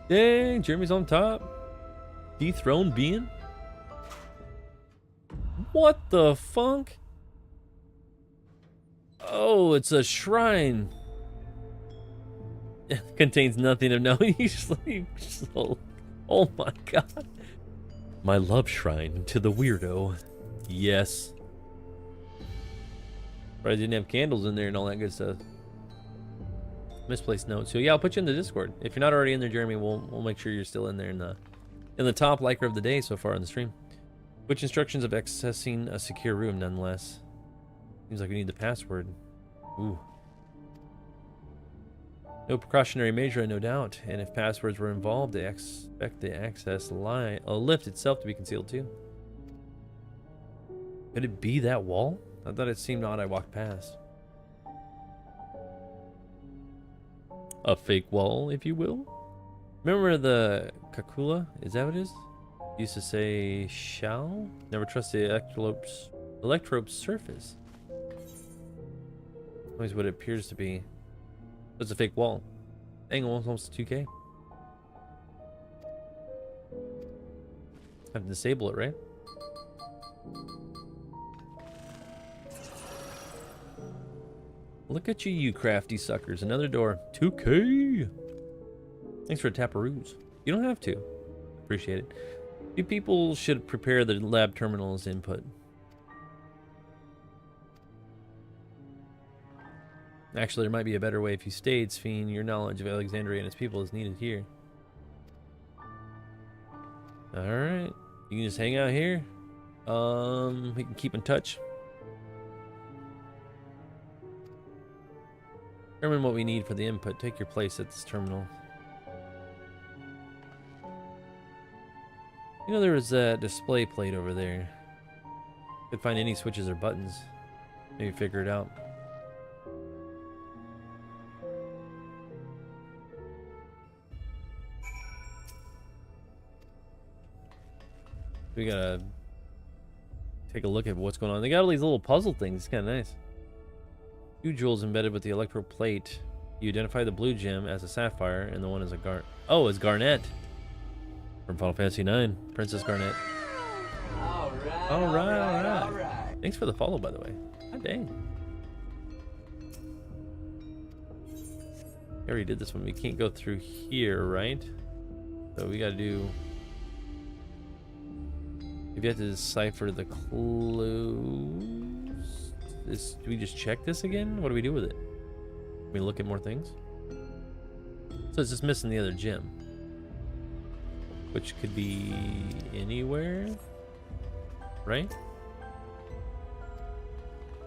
Dang, Jeremy's on top. Dethroned being? What the funk? Oh, it's a shrine. It contains nothing of no use. Oh my god. My love shrine to the weirdo. Yes. But I didn't have candles in there and all that good stuff. Misplaced notes. So yeah, I'll put you in the Discord. If you're not already in there, Jeremy, we'll make sure you're still in there in the top liker of the day so far on the stream. Which instructions of accessing a secure room, nonetheless. Seems like we need the password. Ooh. No precautionary measure, no doubt. And if passwords were involved, they expect the access lift itself to be concealed too. Could it be that wall? I thought it seemed odd I walked past. A fake wall, if you will. Remember the Kakula? Is that what it is? Used to say, shall? Never trust the electrope's surface. Always what it appears to be. It's a fake wall. Dang, almost 2K. Have to disable it, right? Look at you, you crafty suckers. Another door. 2K. Thanks for a taparoos. You don't have to. Appreciate it. You people should prepare the lab terminal's input. Actually, there might be a better way if you stayed, Sphene. Your knowledge of Alexandria and its people is needed here. Alright. You can just hang out here. We can keep in touch. Determine what we need for the input. Take your place at this terminal. You know, there was a display plate over there. Could find any switches or buttons. Maybe figure it out. We gotta take a look at what's going on. They got all these little puzzle things. It's kind of nice. 2 jewels embedded with the electro plate. You identify the blue gem as a sapphire, and the one is a it's Garnet. From Final Fantasy IX, Princess Garnet. All right. Thanks for the follow, by the way. God dang. I already did this one. We can't go through here, right? So we gotta do... If you have to decipher the clues... Do we just check this again? What do we do with it? Can we look at more things? So it's just missing the other gem. Which could be anywhere, right?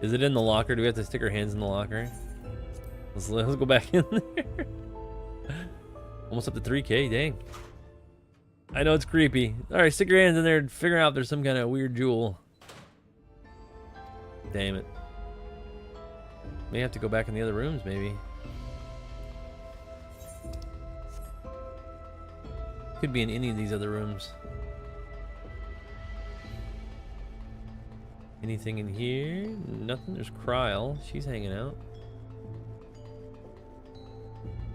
Is it in the locker? Do we have to stick our hands in the locker? Let's go back in there. Almost up to 3K, dang. I know it's creepy. All right, stick your hands in there and figure out if there's some kind of weird jewel. Damn it. May have to go back in the other rooms, maybe. Could be in any of these other rooms. Anything in here? Nothing. There's Kryl. She's hanging out.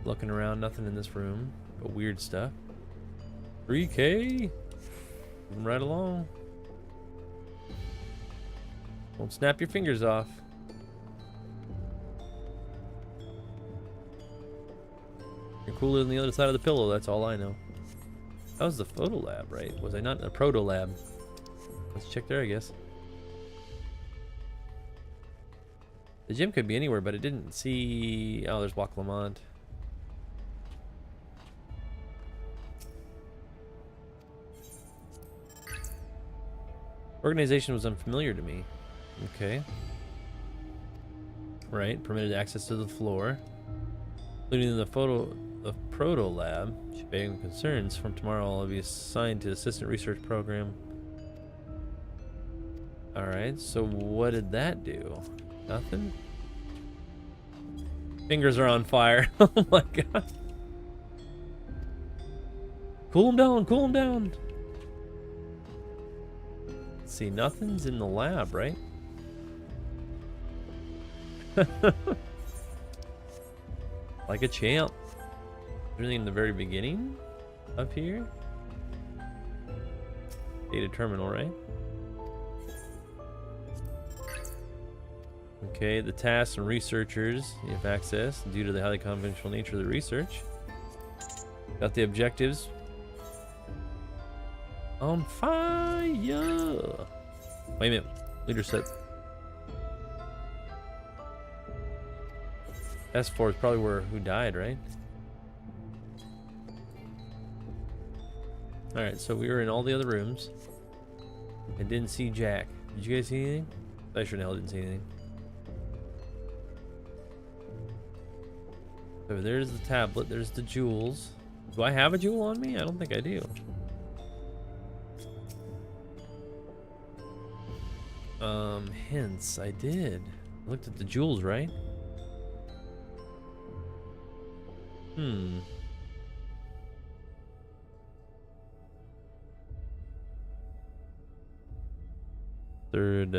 Looking around. Nothing in this room. But weird stuff. 3K. Moving right along. Don't snap your fingers off. You're cooler than the other side of the pillow. That's all I know. That was the photo lab, right? Was I not in a proto lab? Let's check there, I guess. The gym could be anywhere, but it didn't see... Oh, there's Block Lamont. Organization was unfamiliar to me. Okay. Right, permitted access to the floor. Including the proto lab. Begging concerns. From tomorrow I'll be assigned to assistant research program. Alright, so what did that do? Nothing? Fingers are on fire. Oh my god. Cool them down, cool them down. Let's see, nothing's in the lab, right? Like a champ. Anything in the very beginning? Up here? Data terminal, right? Okay, the tasks and researchers you have access due to the highly conventional nature of the research. Got the objectives. On fire! Wait a minute. Leader set. S4 is probably who died, right? Alright, so we were in all the other rooms. And didn't see Jack. Did you guys see anything? I sure in hell didn't see anything. So there's the tablet, there's the jewels. Do I have a jewel on me? I don't think I do. Hints, I did. I looked at the jewels, right? Third,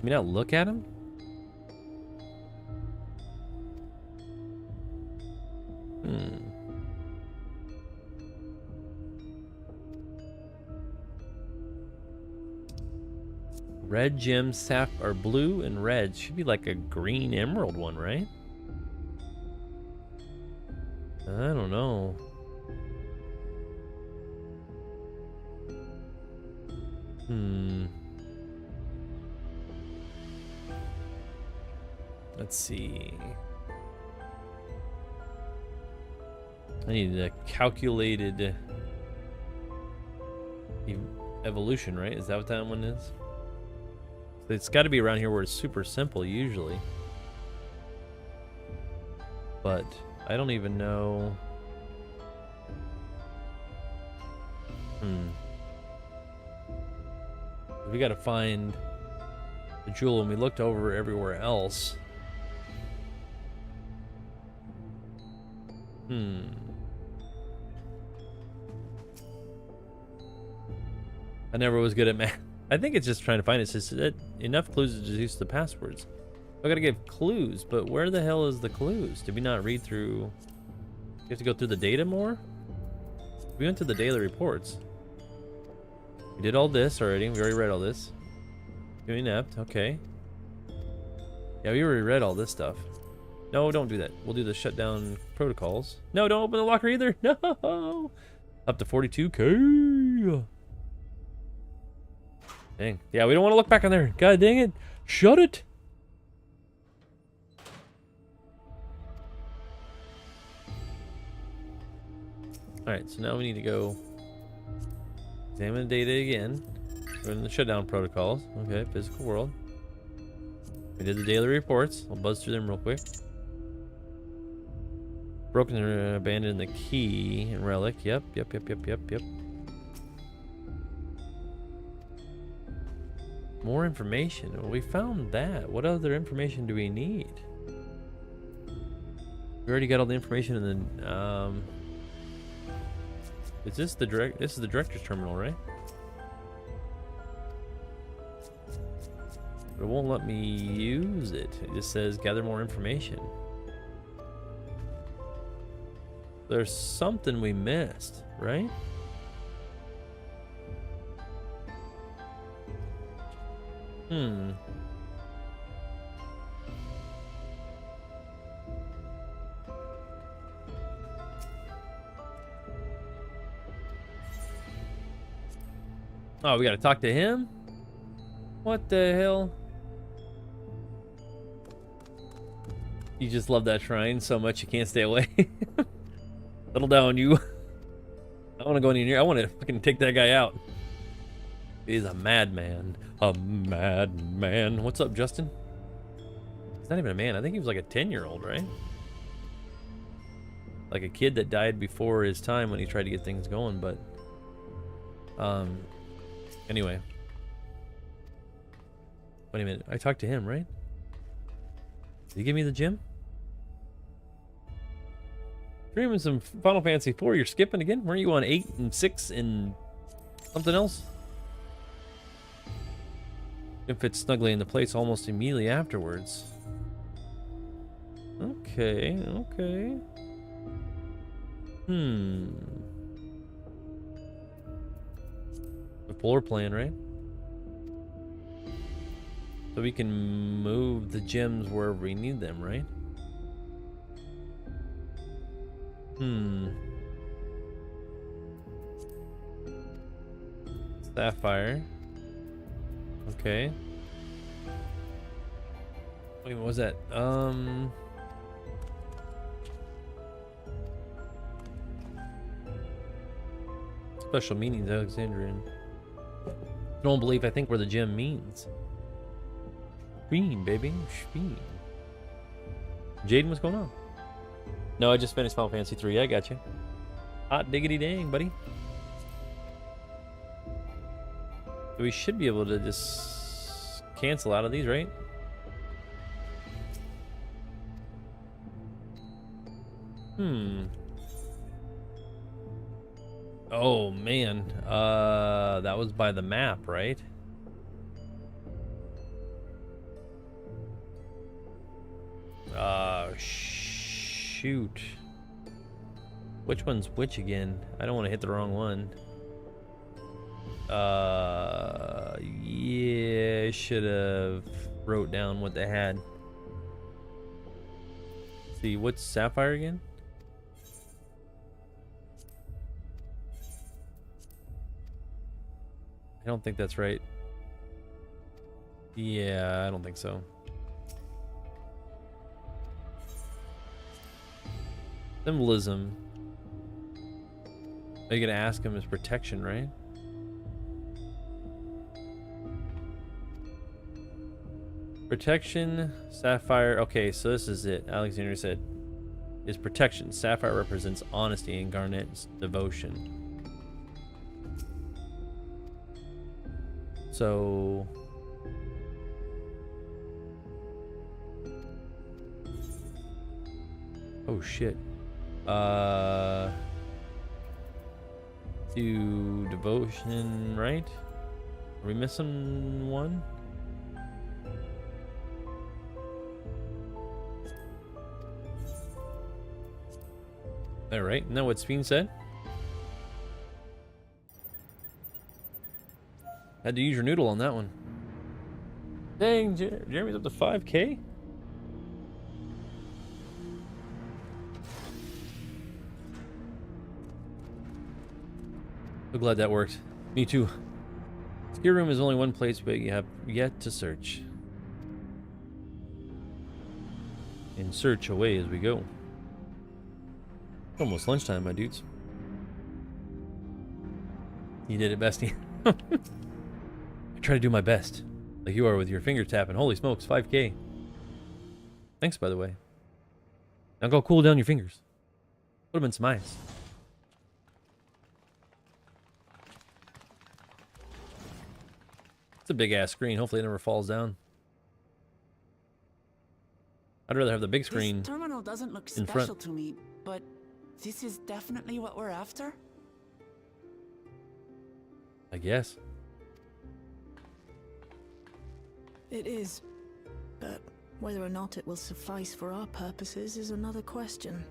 Can we not look at him? Red gem, or blue and red. Should be like a green emerald one, right? I don't know. Let's see. I need a calculated evolution, right? Is that what that one is? It's got to be around here where it's super simple usually. But I don't even know. We got to find the jewel, and we looked over everywhere else. I never was good at math. I think it's just trying to find it. It says enough clues to deduce the passwords. I gotta give clues, but where the hell is the clues? Did we not read through? You have to go through the data more? We went to the daily reports. We did all this already. We already read all this. Too inept. Okay. Yeah, we already read all this stuff. No, don't do that. We'll do the shutdown protocols. No, don't open the locker either. No. Up to 42K. Dang. Yeah, we don't want to look back on there. God dang it. Shut it. Alright, so now we need to go examine the data again. We're in the shutdown protocols. Okay, physical world. We did the daily reports. I'll buzz through them real quick. Broken and abandoned the key and relic. Yep. More information. Well, we found that. What other information do we need? We already got all the information in the, is this the this is the director's terminal, right? But it won't let me use it. It just says gather more information. There's something we missed, right? Oh, we gotta talk to him? What the hell? You just love that shrine so much you can't stay away. Settle down, you. I want to go in here. I want to fucking take that guy out. He's a madman. A madman. What's up, Justin? He's not even a man. I think he was like a 10-year-old, right? Like a kid that died before his time when he tried to get things going, but... Anyway. Wait a minute. I talked to him, right? Did he give me the gem? Dreaming some Final Fantasy 4. You're skipping again? Weren't you on 8 and 6 and something else? It fits snugly into place almost immediately afterwards. Okay, okay. The floor plan, right? So we can move the gems wherever we need them, right? Sapphire. Okay. Wait, what was that? Special meanings, Alexandrian. Don't believe I think where the gem means. Sheen, baby. Sheen. Jaden, what's going on? No, I just finished Final Fantasy 3. I got you. Hot diggity dang, buddy. So we should be able to just cancel out of these, right? Oh, man. That was by the map, right? Shoot. Which one's which again? I don't want to hit the wrong one. Yeah, should have wrote down what they had. Let's see, what's Sapphire again? I don't think that's right. Yeah, I don't think so. Symbolism. Are you gonna ask him his protection, right? Protection, Sapphire. Okay, so this is it. Alexander said, is protection. Sapphire represents honesty and Garnet's devotion. So... oh shit. Do devotion, right? Are we missing one? All right, isn't that what Speen said? Had to use your noodle on that one. Dang, Jeremy's up to 5K? So glad that worked. Me too. Ski room is only one place, but you have yet to search. And search away as we go. It's almost lunchtime, my dudes. You did it, bestie. I try to do my best. Like you are with your finger tapping. Holy smokes, 5K. Thanks, by the way. Now go cool down your fingers. Put them in some ice. It's a big ass screen. Hopefully it never falls down. I'd rather have the big screen. This terminal terminal doesn't look In special front. to me, but this is definitely what we're after? I guess. It is. But whether or not it will suffice for our purposes is another question.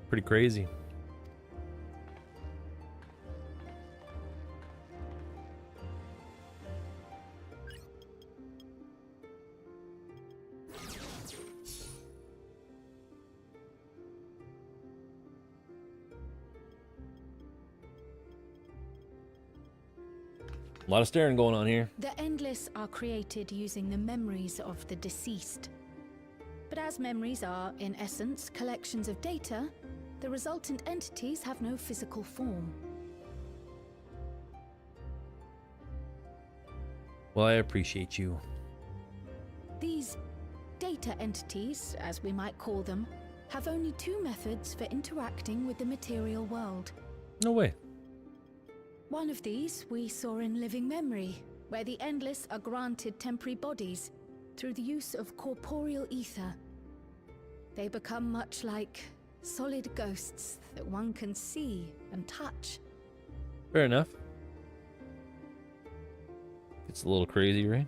Pretty crazy. A lot of staring going on here. The Endless are created using the memories of the deceased. But as memories are, in essence, collections of data, the resultant entities have no physical form. Well, I appreciate you. These data entities, as we might call them, have only two methods for interacting with the material world. No way. One of these we saw in Living Memory, where the Endless are granted temporary bodies through the use of corporeal ether. They become much like solid ghosts that one can see and touch. Fair enough. It's a little crazy, right?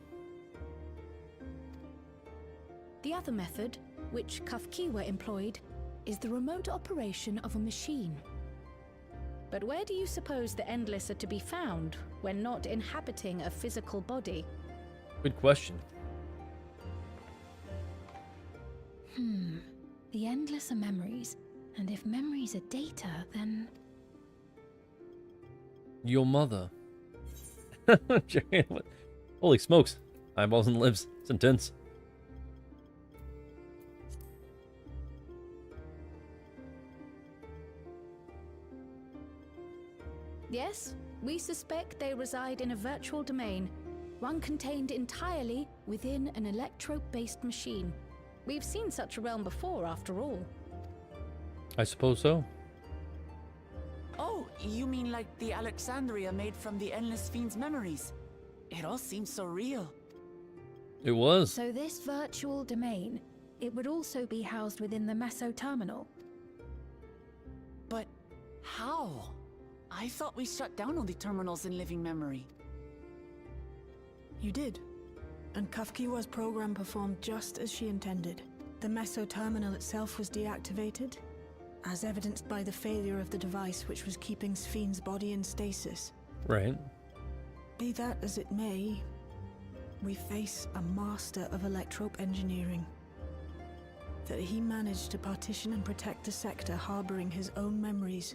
The other method, which Kafkiwa employed, is the remote operation of a machine. But where do you suppose the Endless are to be found when not inhabiting a physical body? Good question. The Endless are memories, and if memories are data, then... Your mother. Holy smokes. Eyeballs and lips. It's intense. Yes, we suspect they reside in a virtual domain, one contained entirely within an electrope-based machine. We've seen such a realm before, after all. I suppose so. Oh, you mean like the Alexandria made from the Endless Fiend's memories? It all seems so real. It was. So this virtual domain, it would also be housed within the Meso terminal. But how? I thought we shut down all the terminals in Living Memory. You did. And Kafkiwa's program performed just as she intended. The Meso terminal itself was deactivated, as evidenced by the failure of the device which was keeping Spheen's body in stasis. Right. Be that as it may, we face a master of electrope engineering. That he managed to partition and protect the sector harboring his own memories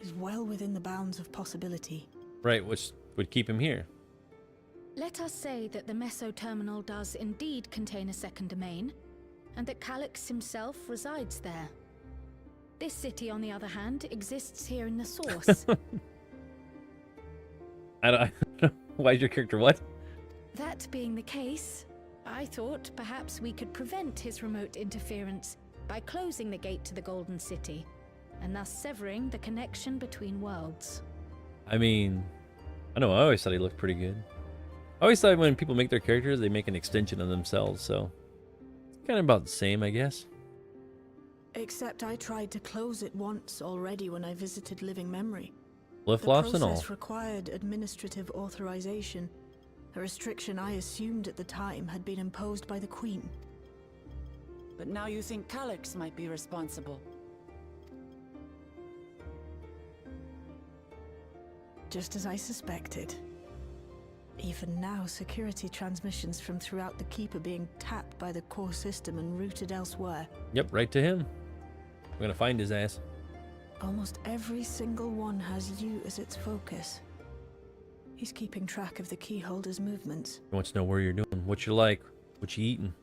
is well within the bounds of possibility. Right, which would keep him here. Let us say that the Meso terminal does indeed contain a second domain, and that Calyx himself resides there. This city, on the other hand, exists here in the source. I don't why is your character what? That being the case, I thought perhaps we could prevent his remote interference by closing the gate to the Golden City, and thus severing the connection between worlds. I mean, I know, I always thought he looked pretty good. I always thought when people make their characters, they make an extension of themselves, so it's kind of about the same, I guess. Except I tried to close it once already when I visited Living Memory. Flip-flops and all. The process required administrative authorization, a restriction I assumed at the time had been imposed by the Queen. But now you think Calyx might be responsible. Just as I suspected. Even now, security transmissions from throughout the Keep are being tapped by the core system and routed elsewhere. Yep, right to him. We're gonna find his ass. Almost every single one has you as its focus. He's keeping track of the keyholder's movements. He wants to know where you're doing, what you like, what you eating.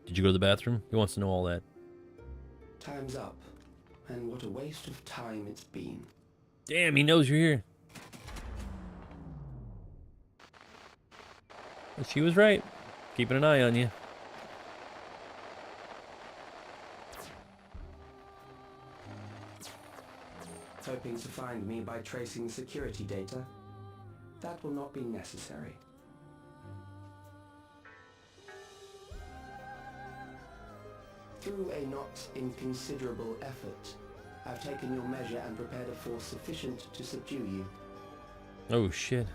Did you go to the bathroom? He wants to know all that. Time's up. And what a waste of time it's been. Damn, he knows you're here. She was right. Keeping an eye on you. hoping to find me by tracing security data? That will not be necessary. Through a not inconsiderable effort, I've taken your measure and prepared a force sufficient to subdue you. Oh shit.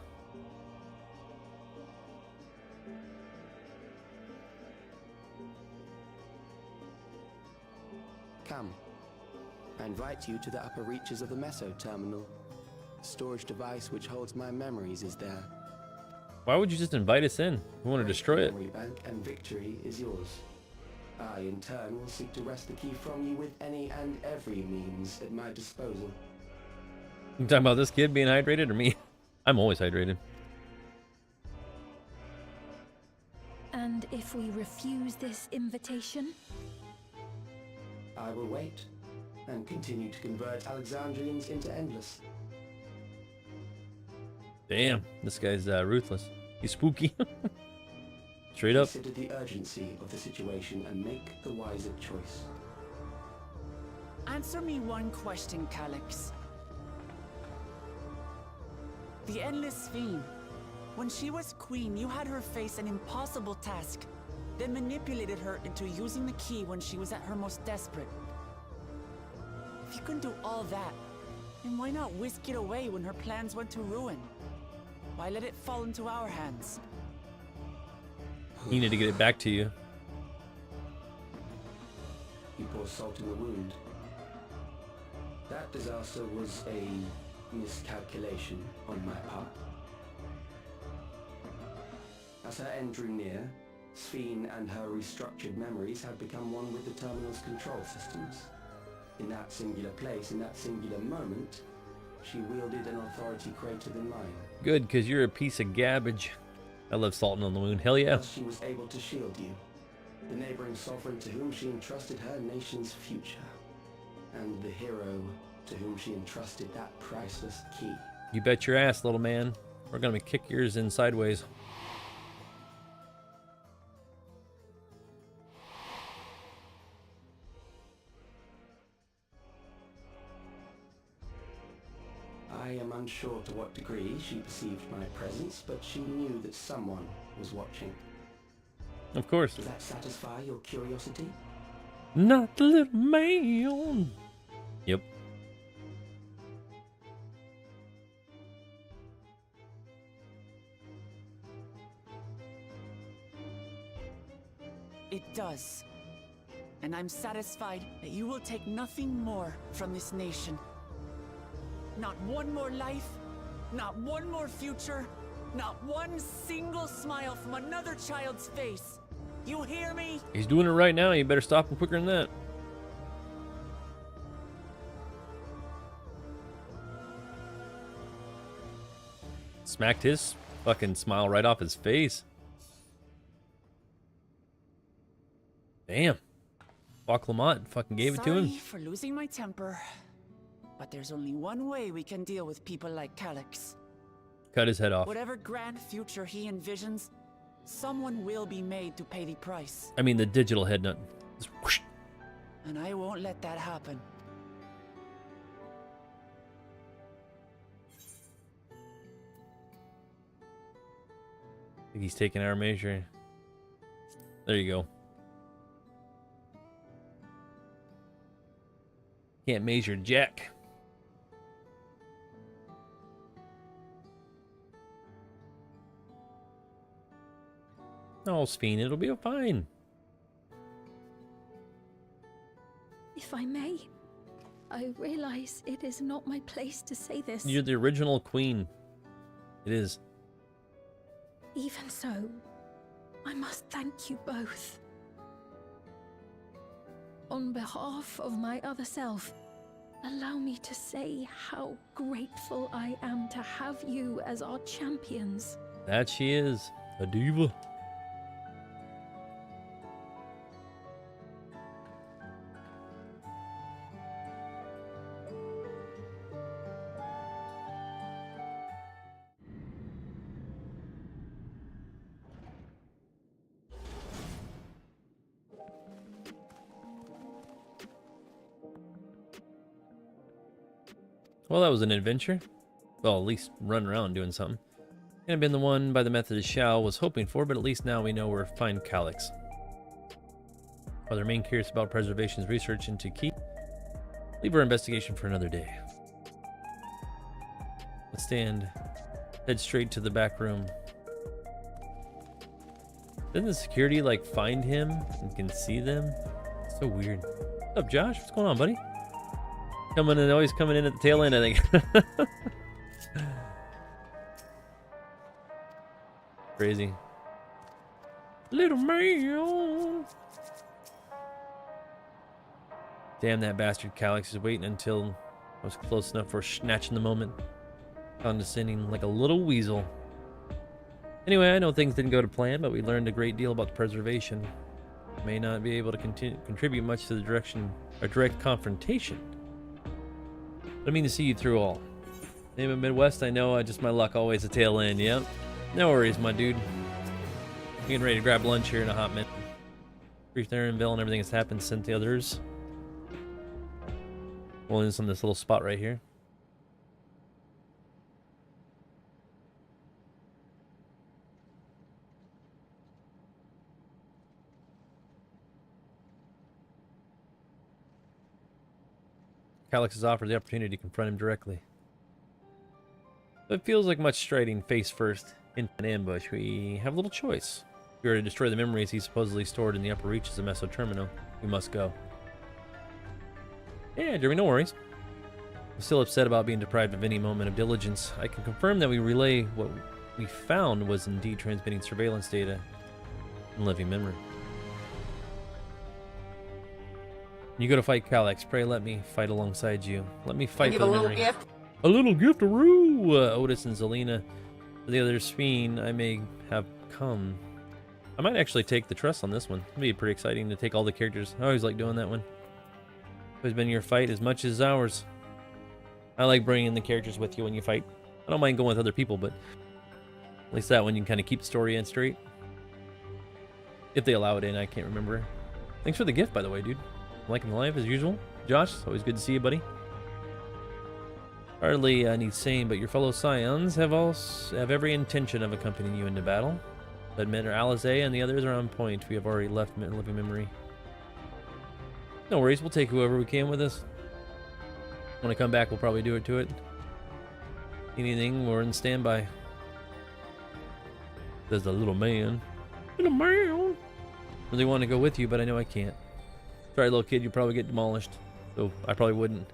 Come. I invite you to the upper reaches of the Meso Terminal. The storage device which holds my memories is there. Why would you just invite us in? We want to destroy it. Memory bank and victory is yours. I, in turn, will seek to wrest the key from you with any and every means at my disposal. You talking about this kid being hydrated or me? I'm always hydrated. And if we refuse this invitation? I will wait and continue to convert Alexandrians into Endless. Damn, this guy's ruthless. He's spooky. Straight up. Consider the urgency of the situation and make the wiser choice. Answer me one question, Calyx. The Endless Fiend. When she was queen, you had her face an impossible task, then manipulated her into using the key when she was at her most desperate. If you can do all that, then why not whisk it away when her plans went to ruin? Why let it fall into our hands? You need to get it back to you. You pour salt in the wound. That disaster was a miscalculation on my part. As her end drew near, Sphene and her restructured memories had become one with the terminal's control systems. In that singular place, in that singular moment, she wielded an authority greater than mine. Good, because you're a piece of garbage. I love salting on the wound. Hell yeah. She was able to shield you, the neighboring sovereign to whom she entrusted her nation's future, and the hero to whom she entrusted that priceless key. You bet your ass, little man. We're gonna kick yours in sideways. I am unsure to what degree she perceived my presence, but she knew that someone was watching. Of course. Does that satisfy your curiosity? Not the little man. Yep. It does. And I'm satisfied that you will take nothing more from this nation. Not one more life, not one more future, not one single smile from another child's face. You hear me? He's doing it right now. You better stop him quicker than that. Smacked his fucking smile right off his face. Damn. Fuck Lamont fucking gave it to him. Sorry for losing my temper, but there's only one way we can deal with people like Calyx. Cut his head off. Whatever grand future he envisions, someone will be made to pay the price. I mean the digital head nut. Just whoosh. And I won't let that happen. I think he's taking our measure. There you go. Can't measure jack. Oh, Sphene, it'll be fine. If I may, I realize it is not my place to say this. You're the original queen. It is. Even so, I must thank you both. On behalf of my other self, allow me to say how grateful I am to have you as our champions. That she is. A diva. Well, that was an adventure. Well, at least run around doing something. Can't have been the one by the Methodist Shao was hoping for, but at least now we know where to find Calyx. While they remain curious about preservation's research into Key, leave our investigation for another day. Let's head straight to the back room. Didn't the security like find him and can see them? It's so weird. What's up, Josh? What's going on, buddy? Always coming in at the tail end, I think. Crazy. Little man. Damn, that bastard Calyx is waiting until I was close enough for snatching the moment. Condescending like a little weasel. Anyway, I know things didn't go to plan, but we learned a great deal about the preservation. May not be able to contribute much to the direct confrontation. But I mean to see you through all. Name of Midwest, I know, just my luck always a tail end, yep. No worries, my dude. Getting ready to grab lunch here in a hot minute. Brief there and Bill and everything that's happened since the others. Well, in this little spot right here. Calyx has offered the opportunity to confront him directly. But it feels like much striding face first into an ambush. We have little choice. If we are to destroy the memories he supposedly stored in the upper reaches of Meso Termino, we must go. Yeah, Jeremy, no worries. I'm still upset about being deprived of any moment of diligence. I can confirm that we relay what we found was indeed transmitting surveillance data in living memory. You go to fight Calyx. Pray let me fight alongside you. Let me fight for the memory. Gift? A little gift-a-roo! Otis and Zelina. For the other Sphene, I may have come. I might actually take the trust on this one. It'd be pretty exciting to take all the characters. I always like doing that one. It's been your fight as much as ours. I like bringing the characters with you when you fight. I don't mind going with other people, but at least that one you can kind of keep the story in straight. If they allow it in, I can't remember. Thanks for the gift, by the way, dude. Liking the live as usual. Josh, it's always good to see you, buddy. Hardly need saying, but your fellow Scions have every intention of accompanying you into battle. But men are Alizé and the others are on point. We have already left living memory. No worries, we'll take whoever we can with us. When I come back, we'll probably do it to it. Anything, we're in standby. There's the little man. Little man! Really want to go with you, but I know I can't. Sorry, little kid, you'd probably get demolished. So I probably wouldn't.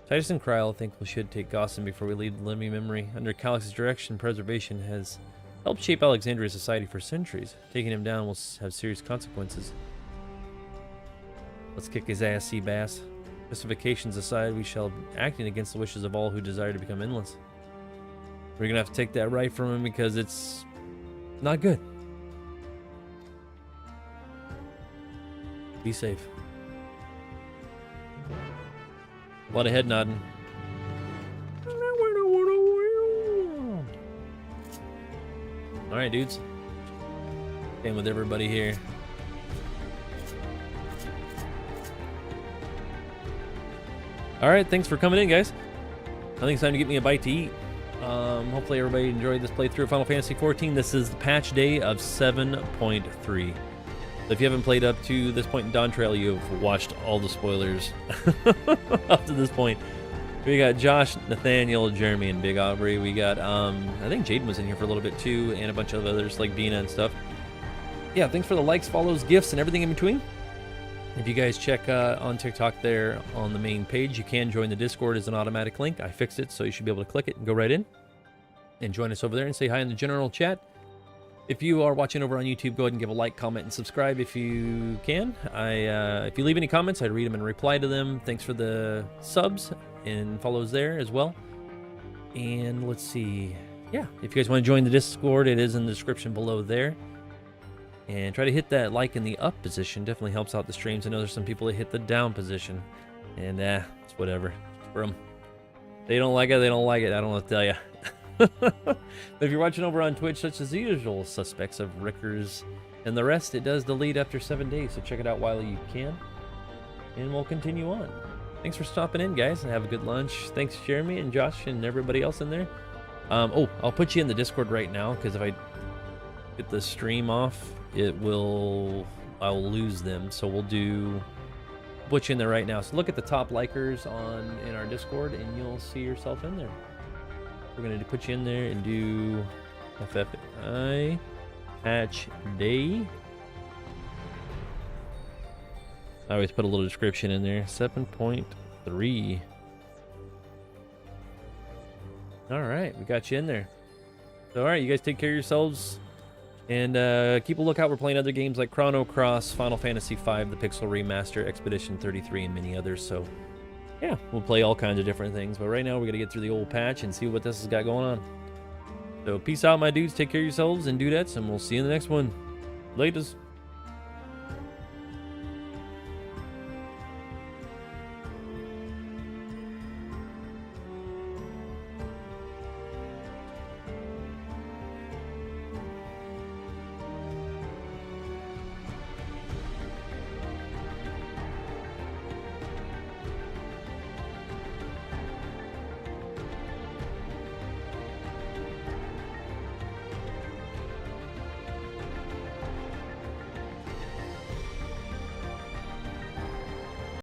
Titus and Kryl think we should take Gossen before we leave the living memory. Under Calyx's direction, preservation has helped shape Alexandria's society for centuries. Taking him down will have serious consequences. Let's kick his ass, Seabass. Justifications aside, we shall be acting against the wishes of all who desire to become endless. We're gonna have to take that right from him because it's not good. Be safe. A lot of head nodding. Alright, dudes. Staying with everybody here. Alright, thanks for coming in, guys. I think it's time to get me a bite to eat. Hopefully everybody enjoyed this playthrough of Final Fantasy XIV. This is the patch day of 7.3. If you haven't played up to this point in Dawntrail, you've watched all the spoilers up to this point. We got Josh, Nathaniel, Jeremy, and Big Aubrey. We got, I think Jaden was in here for a little bit too, and a bunch of others like Bina and stuff. Yeah, thanks for the likes, follows, gifts, and everything in between. If you guys check on TikTok there on the main page, you can join the Discord as an automatic link. I fixed it, so you should be able to click it and go right in. And join us over there and say hi in the general chat. If you are watching over on YouTube, go ahead and give a like, comment, and subscribe if you can. If you leave any comments, I read them and reply to them. Thanks for the subs and follows there as well. And let's see. Yeah, if you guys want to join the Discord, it is in the description below there. And try to hit that like in the up position. Definitely helps out the streams. I know there's some people that hit the down position. And it's whatever. For them. They don't like it, they don't like it. I don't know what to tell you. But if you're watching over on Twitch, such as the usual suspects of Rickers and the rest, it does delete after 7 days, so check it out while you can, and we'll continue on. thanks for stopping in, guys, and have a good lunch. Thanks, Jeremy and Josh and everybody else in there. Oh, I'll put you in the Discord right now, because if I get the stream off, I'll lose them. So we'll put you in there right now. So look at the top likers in our Discord, and you'll see yourself in there. We're gonna put you in there and do FFI Patch Day. I always put a little description in there. 7.3. All right, we got you in there. So, all right, you guys take care of yourselves. And keep a lookout. We're playing other games like Chrono Cross, Final Fantasy V, the Pixel Remaster, Expedition 33, and many others. So, yeah, we'll play all kinds of different things. But right now, we got to get through the old patch and see what this has got going on. So, peace out, my dudes. Take care of yourselves and dudettes, and we'll see you in the next one. Latest.